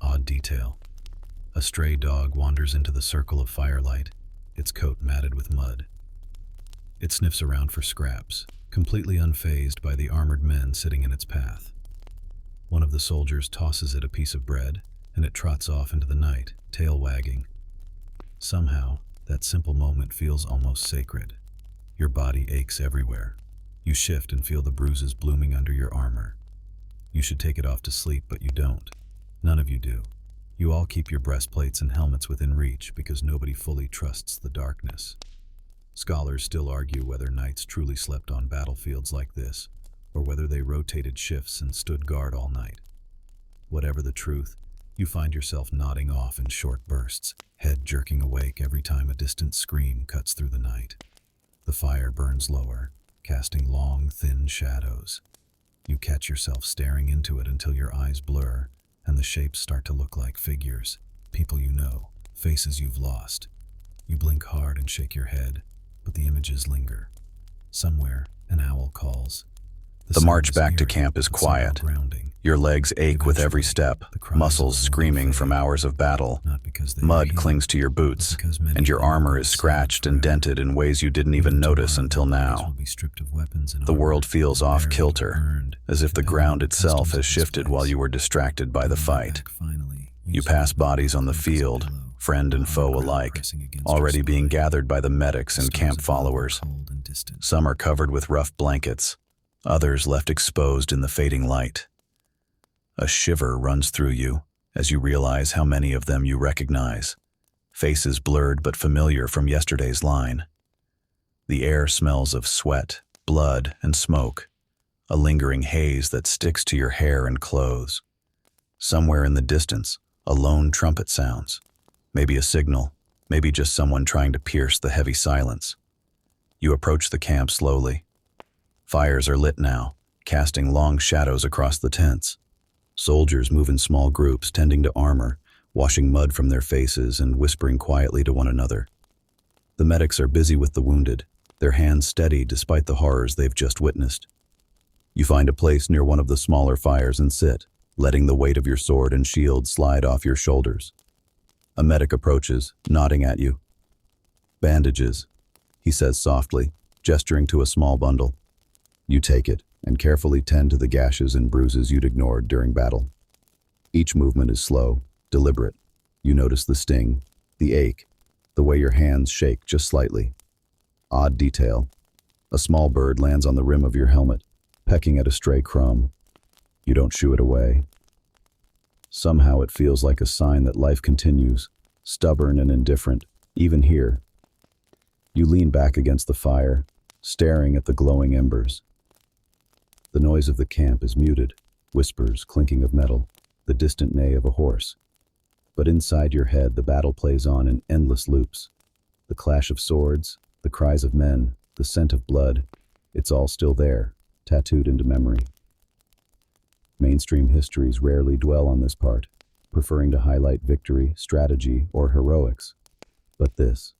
Odd detail. A stray dog wanders into the circle of firelight, its coat matted with mud. It sniffs around for scraps, completely unfazed by the armored men sitting in its path. One of the soldiers tosses it a piece of bread, and it trots off into the night, tail wagging. Somehow, that simple moment feels almost sacred. Your body aches everywhere. You shift and feel the bruises blooming under your armor. You should take it off to sleep, but you don't. None of you do. You all keep your breastplates and helmets within reach because nobody fully trusts the darkness. Scholars still argue whether knights truly slept on battlefields like this, or whether they rotated shifts and stood guard all night. Whatever the truth, you find yourself nodding off in short bursts, head jerking awake every time a distant scream cuts through the night. The fire burns lower, casting long, thin shadows. You catch yourself staring into it until your eyes blur, and the shapes start to look like figures, people you know, faces you've lost. You blink hard and shake your head, but the images linger. Somewhere, an owl calls. The march back to camp is quiet. Your legs ache with every step, muscles screaming from hours of battle. Mud clings to your boots, and your armor is scratched and dented in ways you didn't even notice until now. The world feels off-kilter, as if the ground itself has shifted while you were distracted by the fight. You pass bodies on the field, friend and foe alike, already being gathered by the medics and camp followers. Some are covered with rough blankets, others left exposed in the fading light. A shiver runs through you as you realize how many of them you recognize, faces blurred but familiar from yesterday's line. The air smells of sweat, blood, and smoke, a lingering haze that sticks to your hair and clothes. Somewhere in the distance, a lone trumpet sounds, maybe a signal, maybe just someone trying to pierce the heavy silence. You approach the camp slowly. Fires are lit now, casting long shadows across the tents. Soldiers move in small groups, tending to armor, washing mud from their faces and whispering quietly to one another. The medics are busy with the wounded, their hands steady despite the horrors they've just witnessed. You find a place near one of the smaller fires and sit, letting the weight of your sword and shield slide off your shoulders. A medic approaches, nodding at you. "Bandages," he says softly, gesturing to a small bundle. You take it and carefully tend to the gashes and bruises you'd ignored during battle. Each movement is slow, deliberate. You notice the sting, the ache, the way your hands shake just slightly. Odd detail. A small bird lands on the rim of your helmet, pecking at a stray crumb. You don't shoo it away. Somehow it feels like a sign that life continues, stubborn and indifferent, even here. You lean back against the fire, staring at the glowing embers. The noise of the camp is muted, whispers, clinking of metal, the distant neigh of a horse. But inside your head, the battle plays on in endless loops. The clash of swords, the cries of men, the scent of blood, it's all still there, tattooed into memory. Mainstream histories rarely dwell on this part, preferring to highlight victory, strategy, or heroics. But this,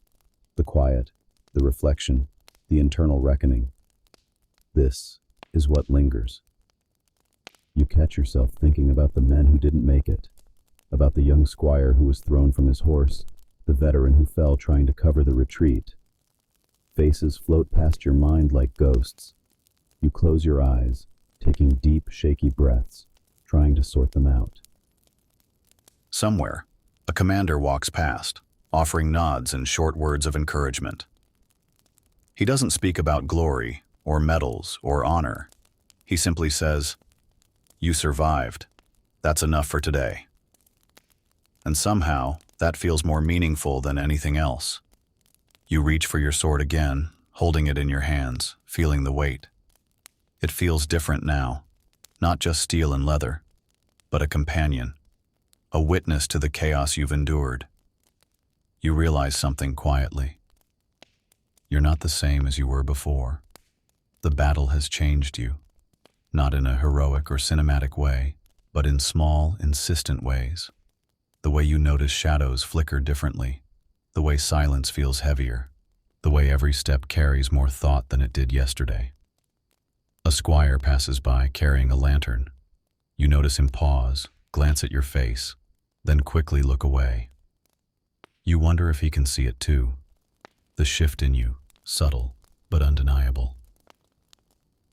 the quiet, the reflection, the internal reckoning, this is what lingers. You catch yourself thinking about the men who didn't make it, about the young squire who was thrown from his horse, the veteran who fell trying to cover the retreat. Faces float past your mind like ghosts. You close your eyes, taking deep, shaky breaths, trying to sort them out. Somewhere, a commander walks past, offering nods and short words of encouragement. He doesn't speak about glory, or medals, or honor. He simply says, "You survived. That's enough for today." And somehow, that feels more meaningful than anything else. You reach for your sword again, holding it in your hands, feeling the weight. It feels different now, not just steel and leather, but a companion, a witness to the chaos you've endured. You realize something quietly. You're not the same as you were before. The battle has changed you, not in a heroic or cinematic way, but in small, insistent ways. The way you notice shadows flicker differently, the way silence feels heavier, the way every step carries more thought than it did yesterday. A squire passes by carrying a lantern. You notice him pause, glance at your face, then quickly look away. You wonder if he can see it too. The shift in you, subtle but undeniable.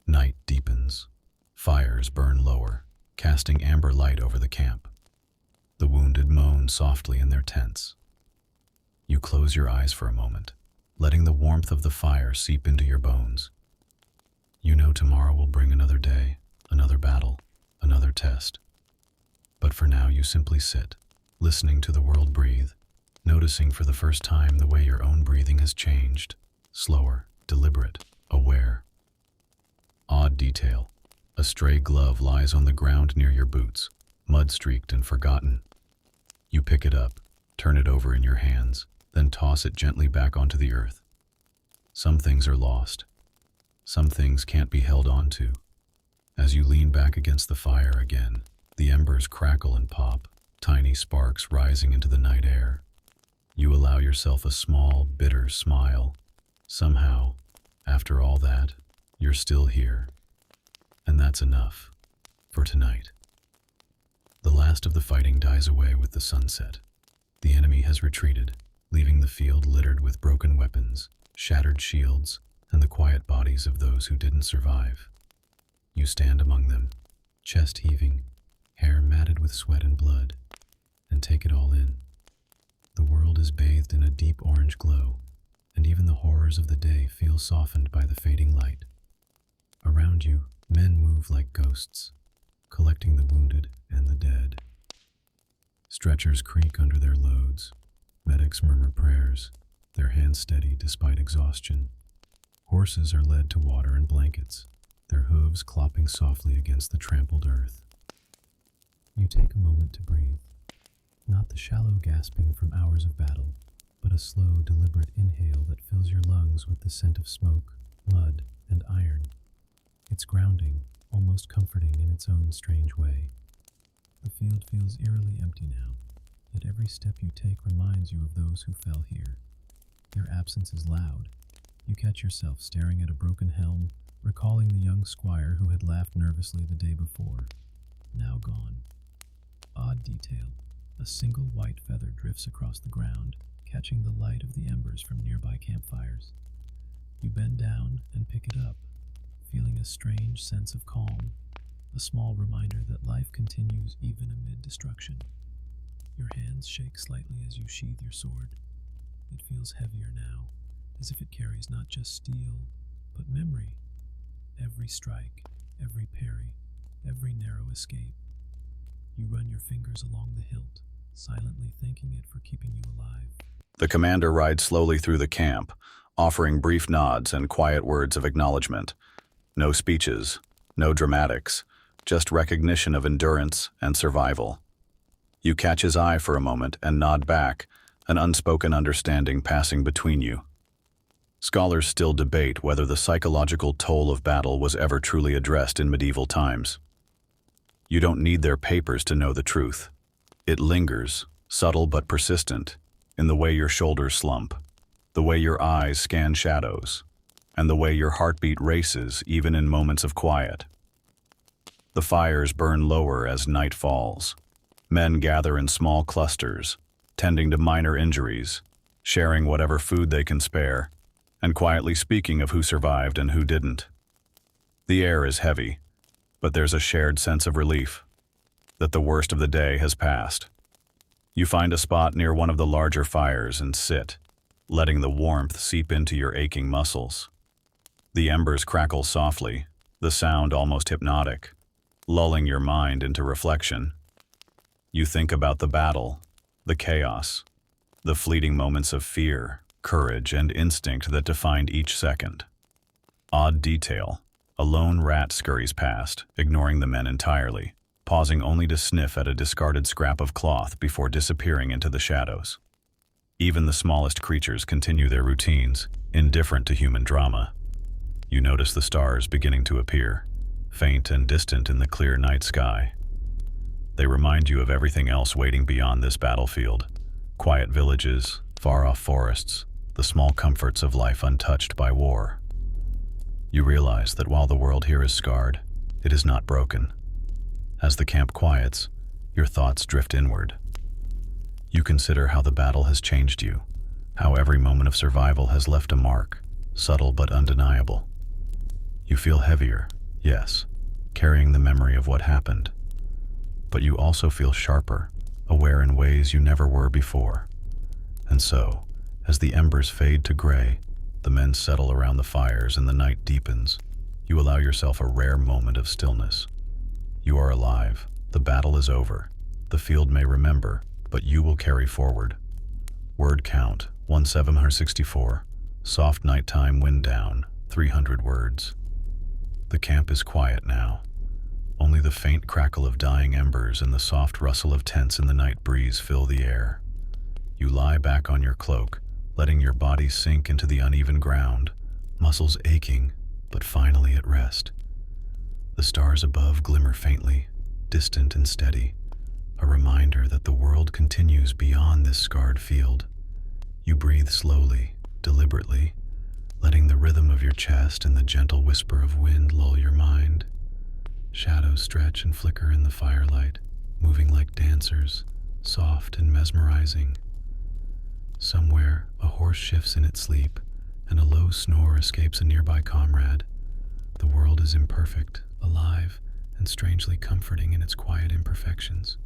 Night deepens. Fires burn lower, casting amber light over the camp. The wounded moan softly in their tents. You close your eyes for a moment, letting the warmth of the fire seep into your bones. You know tomorrow will bring another day, another battle, another test. But for now you simply sit, listening to the world breathe, noticing for the first time the way your own breathing has changed, slower, deliberate, aware. Odd detail. A stray glove lies on the ground near your boots, mud-streaked and forgotten. You pick it up, turn it over in your hands, then toss it gently back onto the earth. Some things are lost. Some things can't be held on to. As you lean back against the fire again, the embers crackle and pop, tiny sparks rising into the night air. You allow yourself a small, bitter smile. Somehow, after all that, you're still here. And that's enough for tonight. The last of the fighting dies away with the sunset. The enemy has retreated, leaving the field littered with broken weapons, shattered shields, and the quiet bodies of those who didn't survive. You stand among them, chest heaving, hair matted with sweat and blood, and take it all in. The world is bathed in a deep orange glow, and even the horrors of the day feel softened by the fading light. Around you, men move like ghosts, collecting the wounded and the dead. Stretchers creak under their loads. Medics murmur prayers, their hands steady despite exhaustion. Horses are led to water and blankets, their hooves clopping softly against the trampled earth. You take a moment to breathe, not the shallow gasping from hours of battle, but a slow, deliberate inhale that fills your lungs with the scent of smoke, mud, and iron. It's grounding, almost comforting in its own strange way. The field feels eerily empty now, yet every step you take reminds you of those who fell here. Their absence is loud. You catch yourself staring at a broken helm, recalling the young squire who had laughed nervously the day before. Now gone. Odd detail. A single white feather drifts across the ground, catching the light of the embers from nearby campfires. You bend down and pick it up, feeling a strange sense of calm, a small reminder that life continues even amid destruction. Your hands shake slightly as you sheathe your sword. It feels heavier now, as if it carries not just steel, but memory. Every strike, every parry, every narrow escape. You run your fingers along the hilt, silently thanking it for keeping you alive. The commander rides slowly through the camp, offering brief nods and quiet words of acknowledgement. No speeches, no dramatics, just recognition of endurance and survival. You catch his eye for a moment and nod back, an unspoken understanding passing between you. Scholars still debate whether the psychological toll of battle was ever truly addressed in medieval times. You don't need their papers to know the truth. It lingers, subtle but persistent, in the way your shoulders slump, the way your eyes scan shadows, and the way your heartbeat races even in moments of quiet. The fires burn lower as night falls. Men gather in small clusters, tending to minor injuries, sharing whatever food they can spare, and quietly speaking of who survived and who didn't. The air is heavy, but there's a shared sense of relief, that the worst of the day has passed. You find a spot near one of the larger fires and sit, letting the warmth seep into your aching muscles. The embers crackle softly, the sound almost hypnotic, lulling your mind into reflection. You think about the battle, the chaos, the fleeting moments of fear, courage, and instinct that defined each second. Odd detail. A lone rat scurries past, ignoring the men entirely, pausing only to sniff at a discarded scrap of cloth before disappearing into the shadows. Even the smallest creatures continue their routines, indifferent to human drama. You notice the stars beginning to appear, faint and distant in the clear night sky. They remind you of everything else waiting beyond this battlefield: quiet villages, far-off forests, the small comforts of life untouched by war. You realize that while the world here is scarred, it is not broken. As the camp quiets, your thoughts drift inward. You consider how the battle has changed you, how every moment of survival has left a mark, subtle but undeniable. You feel heavier, yes, carrying the memory of what happened. But you also feel sharper, aware in ways you never were before. And so, as the embers fade to gray, the men settle around the fires and the night deepens, you allow yourself a rare moment of stillness. You are alive, the battle is over, the field may remember, but you will carry forward. Word count, 1764. Soft nighttime wind down, 300 words. The camp is quiet now. Only the faint crackle of dying embers and the soft rustle of tents in the night breeze fill the air. You lie back on your cloak, letting your body sink into the uneven ground, muscles aching, but finally at rest. The stars above glimmer faintly, distant and steady, a reminder that the world continues beyond this scarred field. You breathe slowly, deliberately, letting the rhythm of your chest and the gentle whisper of wind lull your mind. Shadows stretch and flicker in the firelight, moving like dancers, soft and mesmerizing. Somewhere, a horse shifts in its sleep, and a low snore escapes a nearby comrade. The world is imperfect, alive, and strangely comforting in its quiet imperfections.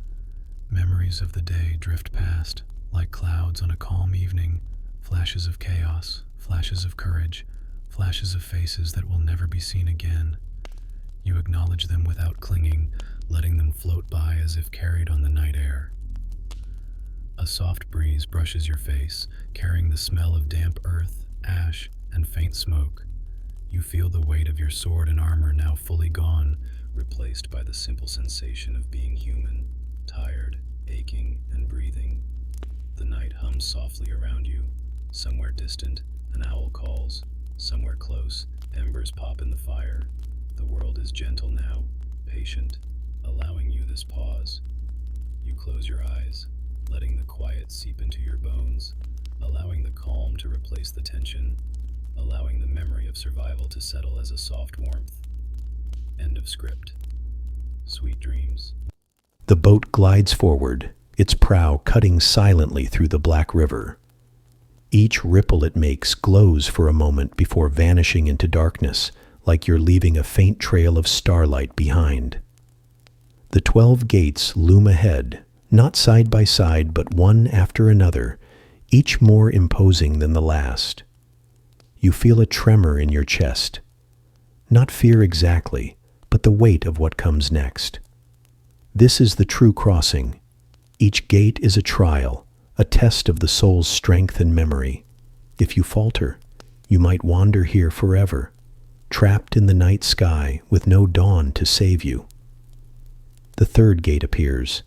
Memories of the day drift past, like clouds on a calm evening, flashes of chaos, flashes of courage, flashes of faces that will never be seen again. You acknowledge them without clinging, letting them float by as if carried on the night air. A soft breeze brushes your face, carrying the smell of damp earth, ash, and faint smoke. You feel the weight of your sword and armor now fully gone, replaced by the simple sensation of being human, tired, aching, and breathing. The night hums softly around you. Somewhere distant, an owl calls. Somewhere close, embers pop in the fire. The world is gentle now, patient, allowing you this pause. You close your eyes, letting the quiet seep into your bones, allowing the calm to replace the tension, allowing the memory of survival to settle as a soft warmth. End of script. Sweet dreams. The boat glides forward, its prow cutting silently through the black river. Each ripple it makes glows for a moment before vanishing into darkness, like you're leaving a faint trail of starlight behind. The 12 gates loom ahead, not side by side, but one after another, each more imposing than the last. You feel a tremor in your chest. Not fear exactly, but the weight of what comes next. This is the true crossing. Each gate is a trial, a test of the soul's strength and memory. If you falter, you might wander here forever, trapped in the night sky with no dawn to save you. The third gate appears.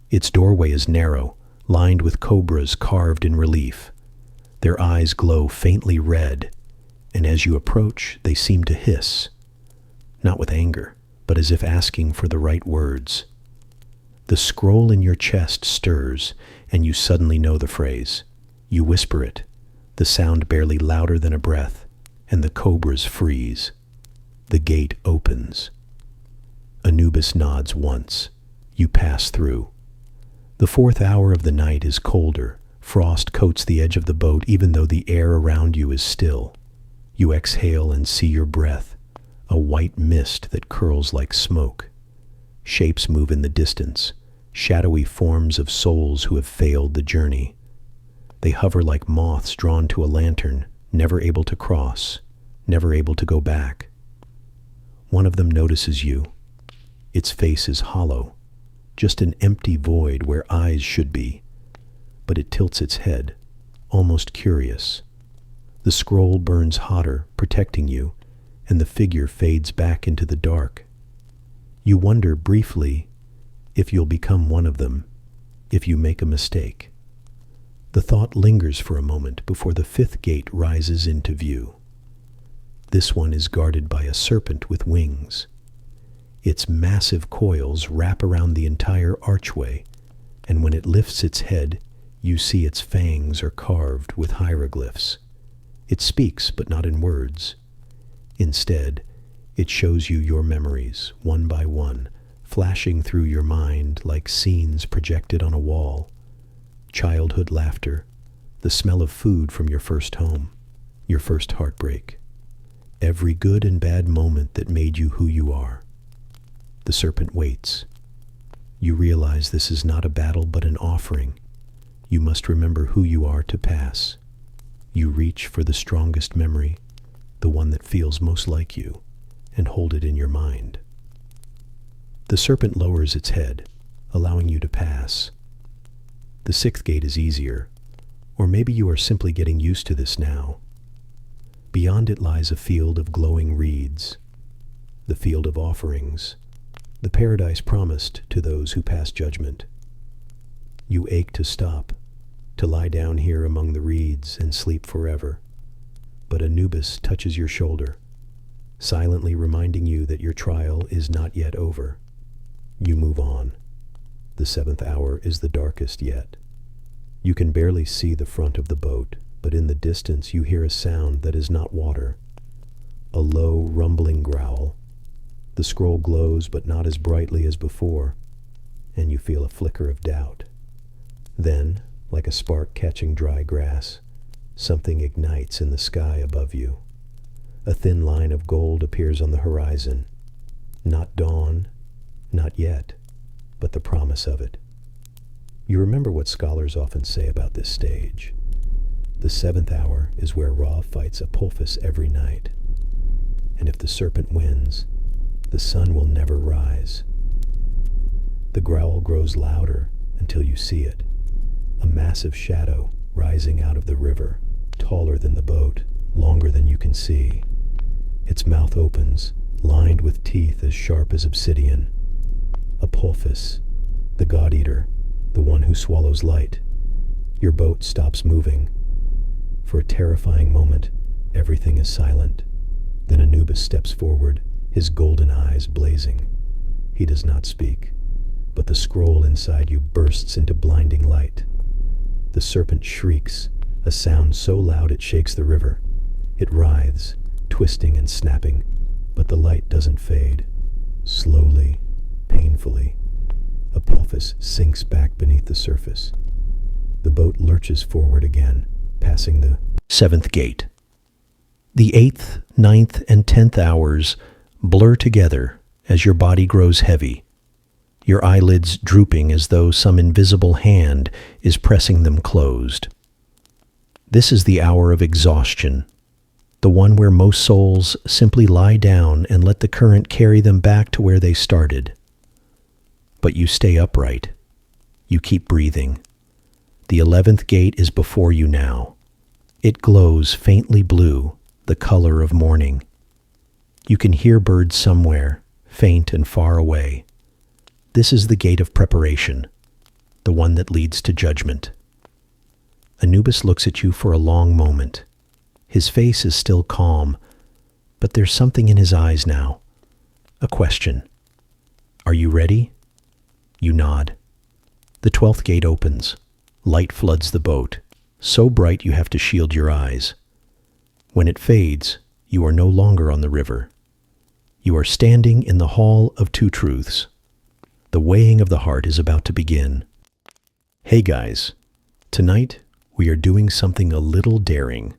Its doorway is narrow, lined with cobras carved in relief. Their eyes glow faintly red, and as you approach, they seem to hiss, not with anger, but as if asking for the right words. The scroll in your chest stirs, and you suddenly know the phrase. You whisper it, the sound barely louder than a breath, and the cobras freeze. The gate opens. Anubis nods once. You pass through. The fourth hour of the night is colder. Frost coats the edge of the boat even though the air around you is still. You exhale and see your breath, a white mist that curls like smoke. Shapes move in the distance, shadowy forms of souls who have failed the journey. They hover like moths drawn to a lantern, never able to cross, never able to go back. One of them notices you. Its face is hollow, just an empty void where eyes should be. But it tilts its head, almost curious. The scroll burns hotter, protecting you, and the figure fades back into the dark. You wonder briefly if you'll become one of them, if you make a mistake. The thought lingers for a moment before the fifth gate rises into view. This one is guarded by a serpent with wings. Its massive coils wrap around the entire archway, and when it lifts its head, you see its fangs are carved with hieroglyphs. It speaks, but not in words. Instead, it shows you your memories, one by one, flashing through your mind like scenes projected on a wall. Childhood laughter, the smell of food from your first home, your first heartbreak. Every good and bad moment that made you who you are. The serpent waits. You realize this is not a battle but an offering. You must remember who you are to pass. You reach for the strongest memory, the one that feels most like you, and hold it in your mind. The serpent lowers its head, allowing you to pass. The sixth gate is easier, or maybe you are simply getting used to this now. Beyond it lies a field of glowing reeds, the field of offerings, the paradise promised to those who pass judgment. You ache to stop, to lie down here among the reeds and sleep forever. But Anubis touches your shoulder, silently reminding you that your trial is not yet over. You move on. The seventh hour is the darkest yet. You can barely see the front of the boat, but in the distance you hear a sound that is not water. A low, rumbling growl. The scroll glows, but not as brightly as before, and you feel a flicker of doubt. Then, like a spark catching dry grass, something ignites in the sky above you. A thin line of gold appears on the horizon. Not dawn, not yet, but the promise of it. You remember what scholars often say about this stage. The seventh hour is where Ra fights Apophis every night. And if the serpent wins, the sun will never rise. The growl grows louder until you see it. A massive shadow rising out of the river, taller than the boat, longer than you can see. Its mouth opens, lined with teeth as sharp as obsidian. Apophis, the god-eater, the one who swallows light. Your boat stops moving. For a terrifying moment, everything is silent. Then Anubis steps forward, his golden eyes blazing. He does not speak, but the scroll inside you bursts into blinding light. The serpent shrieks, a sound so loud it shakes the river. It writhes, twisting and snapping, but the light doesn't fade. Slowly, painfully, Apophis sinks back beneath the surface. The boat lurches forward again, passing the seventh gate. The 8th, 9th, and 10th hours blur together as your body grows heavy, your eyelids drooping as though some invisible hand is pressing them closed. This is the hour of exhaustion, the one where most souls simply lie down and let the current carry them back to where they started. But you stay upright. You keep breathing. The 11th gate is before you now. It glows faintly blue, the color of morning. You can hear birds somewhere, faint and far away. This is the gate of preparation, the one that leads to judgment. Anubis looks at you for a long moment. His face is still calm, but there's something in his eyes now. A question. Are you ready? You nod. The 12th gate opens. Light floods the boat, so bright you have to shield your eyes. When it fades, you are no longer on the river. You are standing in the Hall of Two Truths. The weighing of the heart is about to begin. Hey guys, tonight we are doing something a little daring.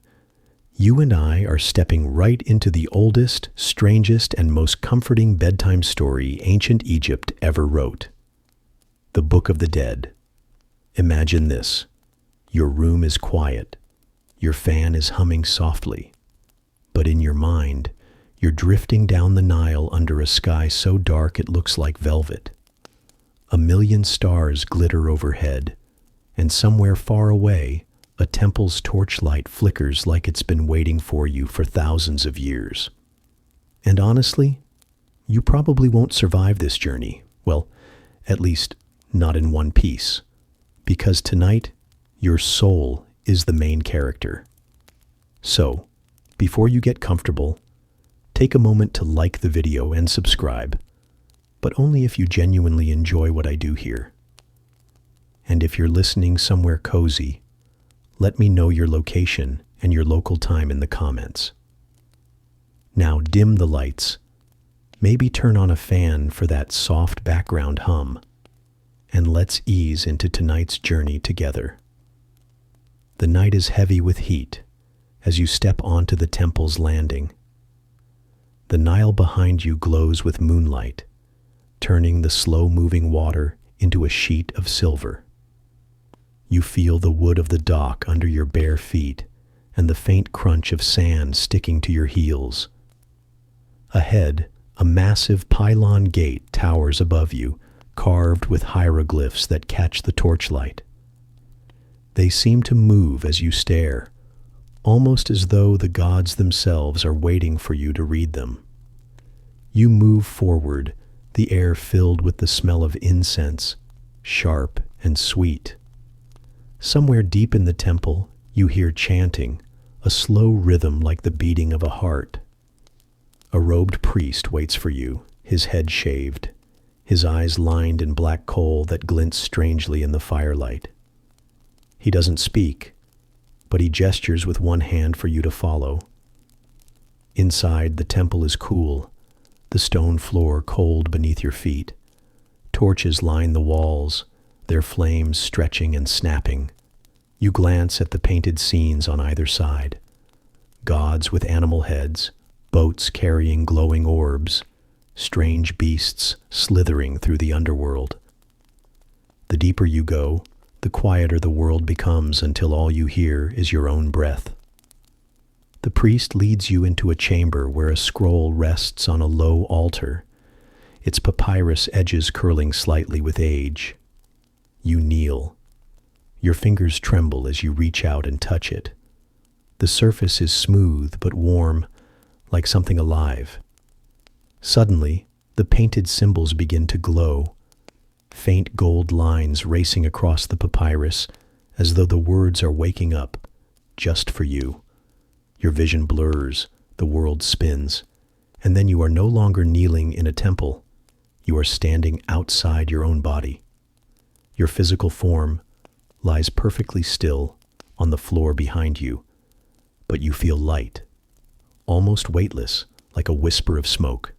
You and I are stepping right into the oldest, strangest, and most comforting bedtime story ancient Egypt ever wrote. The Book of the Dead. Imagine this. Your room is quiet. Your fan is humming softly. But in your mind, you're drifting down the Nile under a sky so dark it looks like velvet. A million stars glitter overhead, and somewhere far away, a temple's torchlight flickers like it's been waiting for you for thousands of years. And honestly, you probably won't survive this journey. Well, at least not in one piece. Because tonight, your soul is the main character. So, before you get comfortable, take a moment to like the video and subscribe, but only if you genuinely enjoy what I do here. And if you're listening somewhere cozy, let me know your location and your local time in the comments. Now dim the lights, maybe turn on a fan for that soft background hum, and let's ease into tonight's journey together. The night is heavy with heat as you step onto the temple's landing. The Nile behind you glows with moonlight, turning the slow-moving water into a sheet of silver. You feel the wood of the dock under your bare feet and the faint crunch of sand sticking to your heels. Ahead, a massive pylon gate towers above you, carved with hieroglyphs that catch the torchlight. They seem to move as you stare, almost as though the gods themselves are waiting for you to read them. You move forward, the air filled with the smell of incense, sharp and sweet. Somewhere deep in the temple, you hear chanting, a slow rhythm like the beating of a heart. A robed priest waits for you, his head shaved, his eyes lined in black coal that glints strangely in the firelight. He doesn't speak, but he gestures with one hand for you to follow. Inside, the temple is cool, the stone floor cold beneath your feet. Torches line the walls, their flames stretching and snapping. You glance at the painted scenes on either side. Gods with animal heads, boats carrying glowing orbs, strange beasts slithering through the underworld. The deeper you go, the quieter the world becomes until all you hear is your own breath. The priest leads you into a chamber where a scroll rests on a low altar, its papyrus edges curling slightly with age. You kneel. Your fingers tremble as you reach out and touch it. The surface is smooth but warm, like something alive. Suddenly, the painted symbols begin to glow, faint gold lines racing across the papyrus as though the words are waking up just for you. Your vision blurs, the world spins, and then you are no longer kneeling in a temple. You are standing outside your own body. Your physical form lies perfectly still on the floor behind you, but you feel light, almost weightless, like a whisper of smoke.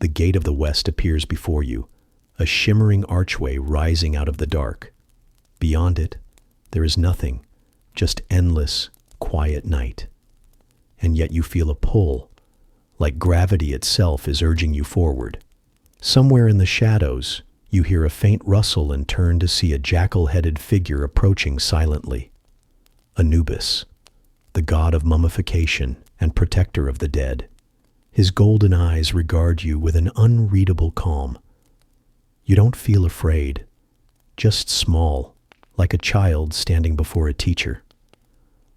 The gate of the west appears before you, a shimmering archway rising out of the dark. Beyond it, there is nothing, just endless, quiet night. And yet you feel a pull, like gravity itself is urging you forward. Somewhere in the shadows, you hear a faint rustle and turn to see a jackal-headed figure approaching silently. Anubis, the god of mummification and protector of the dead. His golden eyes regard you with an unreadable calm. You don't feel afraid, just small, like a child standing before a teacher.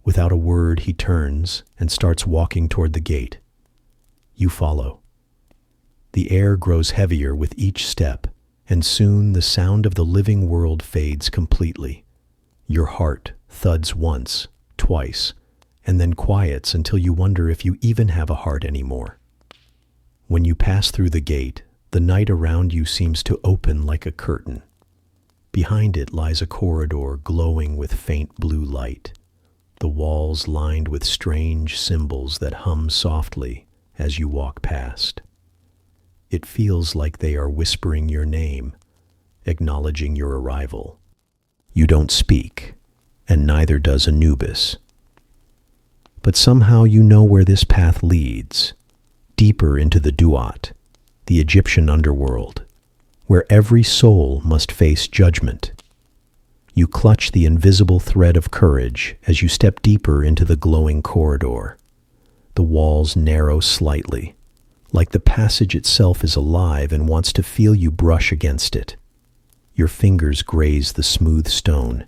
Without a word, he turns and starts walking toward the gate. You follow. The air grows heavier with each step, and soon the sound of the living world fades completely. Your heart thuds once, twice, and then quiets until you wonder if you even have a heart anymore. When you pass through the gate, the night around you seems to open like a curtain. Behind it lies a corridor glowing with faint blue light, the walls lined with strange symbols that hum softly as you walk past. It feels like they are whispering your name, acknowledging your arrival. You don't speak, and neither does Anubis. But somehow you know where this path leads, deeper into the Duat, the Egyptian underworld, where every soul must face judgment. You clutch the invisible thread of courage as you step deeper into the glowing corridor. The walls narrow slightly, like the passage itself is alive and wants to feel you brush against it. Your fingers graze the smooth stone,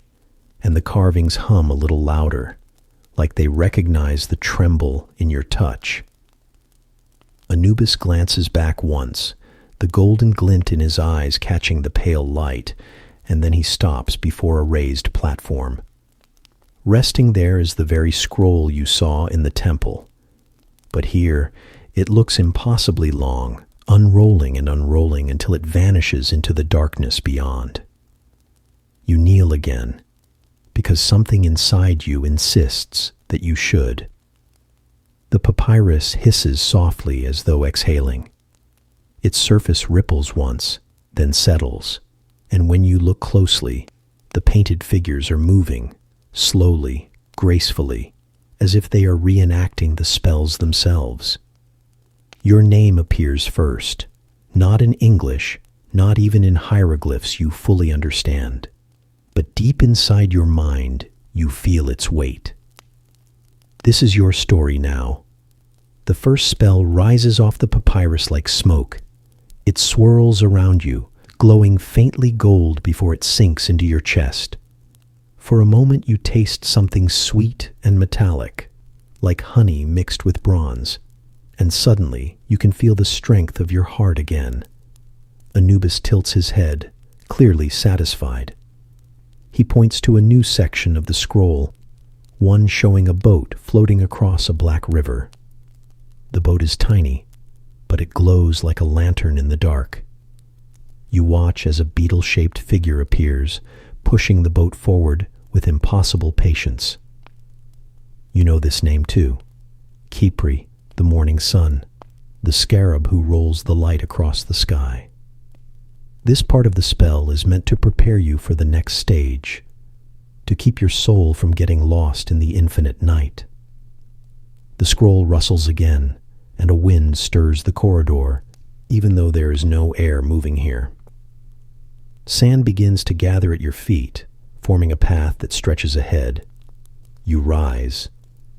and the carvings hum a little louder, like they recognize the tremble in your touch. Anubis glances back once, the golden glint in his eyes catching the pale light, and then he stops before a raised platform. Resting there is the very scroll you saw in the temple. But here, it looks impossibly long, unrolling and unrolling until it vanishes into the darkness beyond. You kneel again, because something inside you insists that you should. The papyrus hisses softly as though exhaling. Its surface ripples once, then settles, and when you look closely, the painted figures are moving, slowly, gracefully, as if they are reenacting the spells themselves. Your name appears first, not in English, not even in hieroglyphs you fully understand, but deep inside your mind, you feel its weight. This is your story now. The first spell rises off the papyrus like smoke. It swirls around you, glowing faintly gold before it sinks into your chest. For a moment you taste something sweet and metallic, like honey mixed with bronze, and suddenly you can feel the strength of your heart again. Anubis tilts his head, clearly satisfied. He points to a new section of the scroll, one showing a boat floating across a black river. The boat is tiny, but it glows like a lantern in the dark. You watch as a beetle-shaped figure appears, pushing the boat forward with impossible patience. You know this name too, Khepri, the morning sun, the scarab who rolls the light across the sky. This part of the spell is meant to prepare you for the next stage, to keep your soul from getting lost in the infinite night. The scroll rustles again, and a wind stirs the corridor, even though there is no air moving here. Sand begins to gather at your feet, forming a path that stretches ahead. You rise,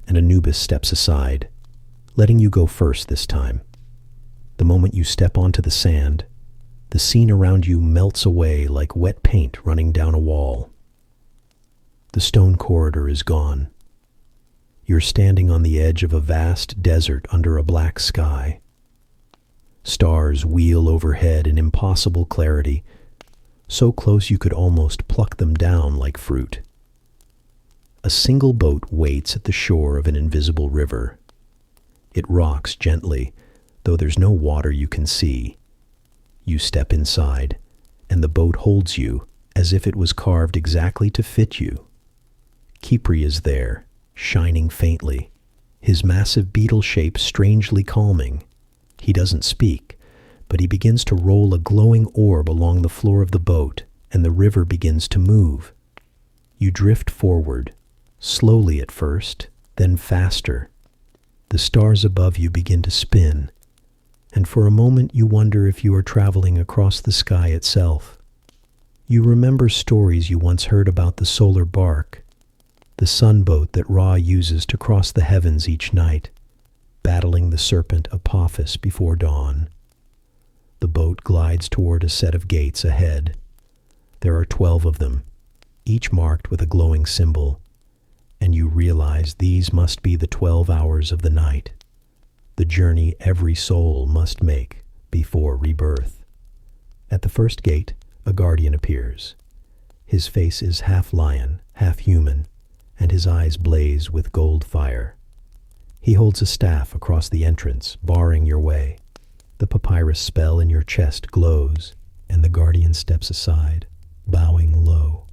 and Anubis steps aside, letting you go first this time. The moment you step onto the sand, the scene around you melts away like wet paint running down a wall. The stone corridor is gone. You're standing on the edge of a vast desert under a black sky. Stars wheel overhead in impossible clarity, so close you could almost pluck them down like fruit. A single boat waits at the shore of an invisible river. It rocks gently, though there's no water you can see. You step inside, and the boat holds you as if it was carved exactly to fit you. Khepri is there, shining faintly, his massive beetle shape strangely calming. He doesn't speak, but he begins to roll a glowing orb along the floor of the boat, and the river begins to move. You drift forward, slowly at first, then faster. The stars above you begin to spin, and for a moment you wonder if you are traveling across the sky itself. You remember stories you once heard about the solar bark, the sunboat that Ra uses to cross the heavens each night, battling the serpent Apophis before dawn. The boat glides toward a set of gates ahead. There are 12 of them, each marked with a glowing symbol, and you realize these must be the 12 hours of the night, the journey every soul must make before rebirth. At the first gate, a guardian appears. His face is half lion, half human, and his eyes blaze with gold fire. He holds a staff across the entrance, barring your way. The papyrus spell in your chest glows, and the guardian steps aside, bowing low.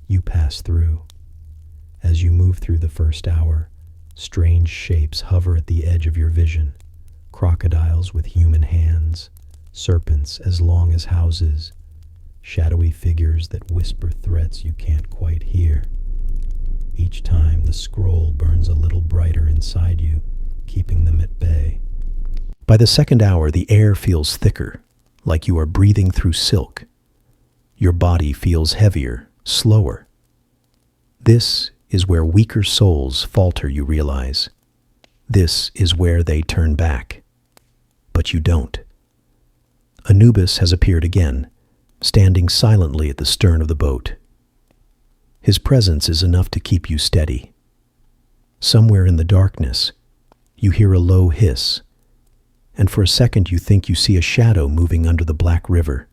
You pass through. As you move through the first hour, strange shapes hover at the edge of your vision. Crocodiles with human hands, serpents as long as houses, shadowy figures that whisper threats you can't quite hear. Each time the scroll burns a little brighter inside you, keeping them at bay. By the second hour, the air feels thicker, like you are breathing through silk. Your body feels heavier, slower. This is where weaker souls falter, you realize. This is where they turn back. But you don't. Anubis has appeared again, standing silently at the stern of the boat. His presence is enough to keep you steady. Somewhere in the darkness, you hear a low hiss, and for a second you think you see a shadow moving under the black river,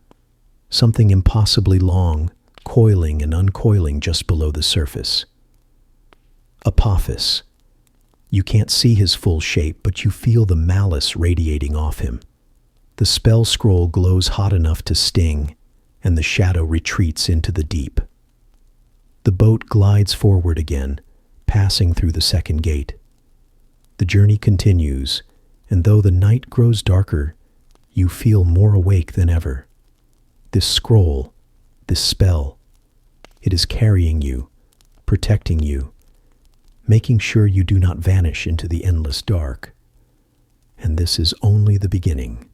something impossibly long, coiling and uncoiling just below the surface. Apophis. You can't see his full shape, but you feel the malice radiating off him. The spell scroll glows hot enough to sting, and the shadow retreats into the deep. The boat glides forward again, passing through the second gate. The journey continues, and though the night grows darker, you feel more awake than ever. This scroll, this spell, it is carrying you, protecting you, making sure you do not vanish into the endless dark. And this is only the beginning.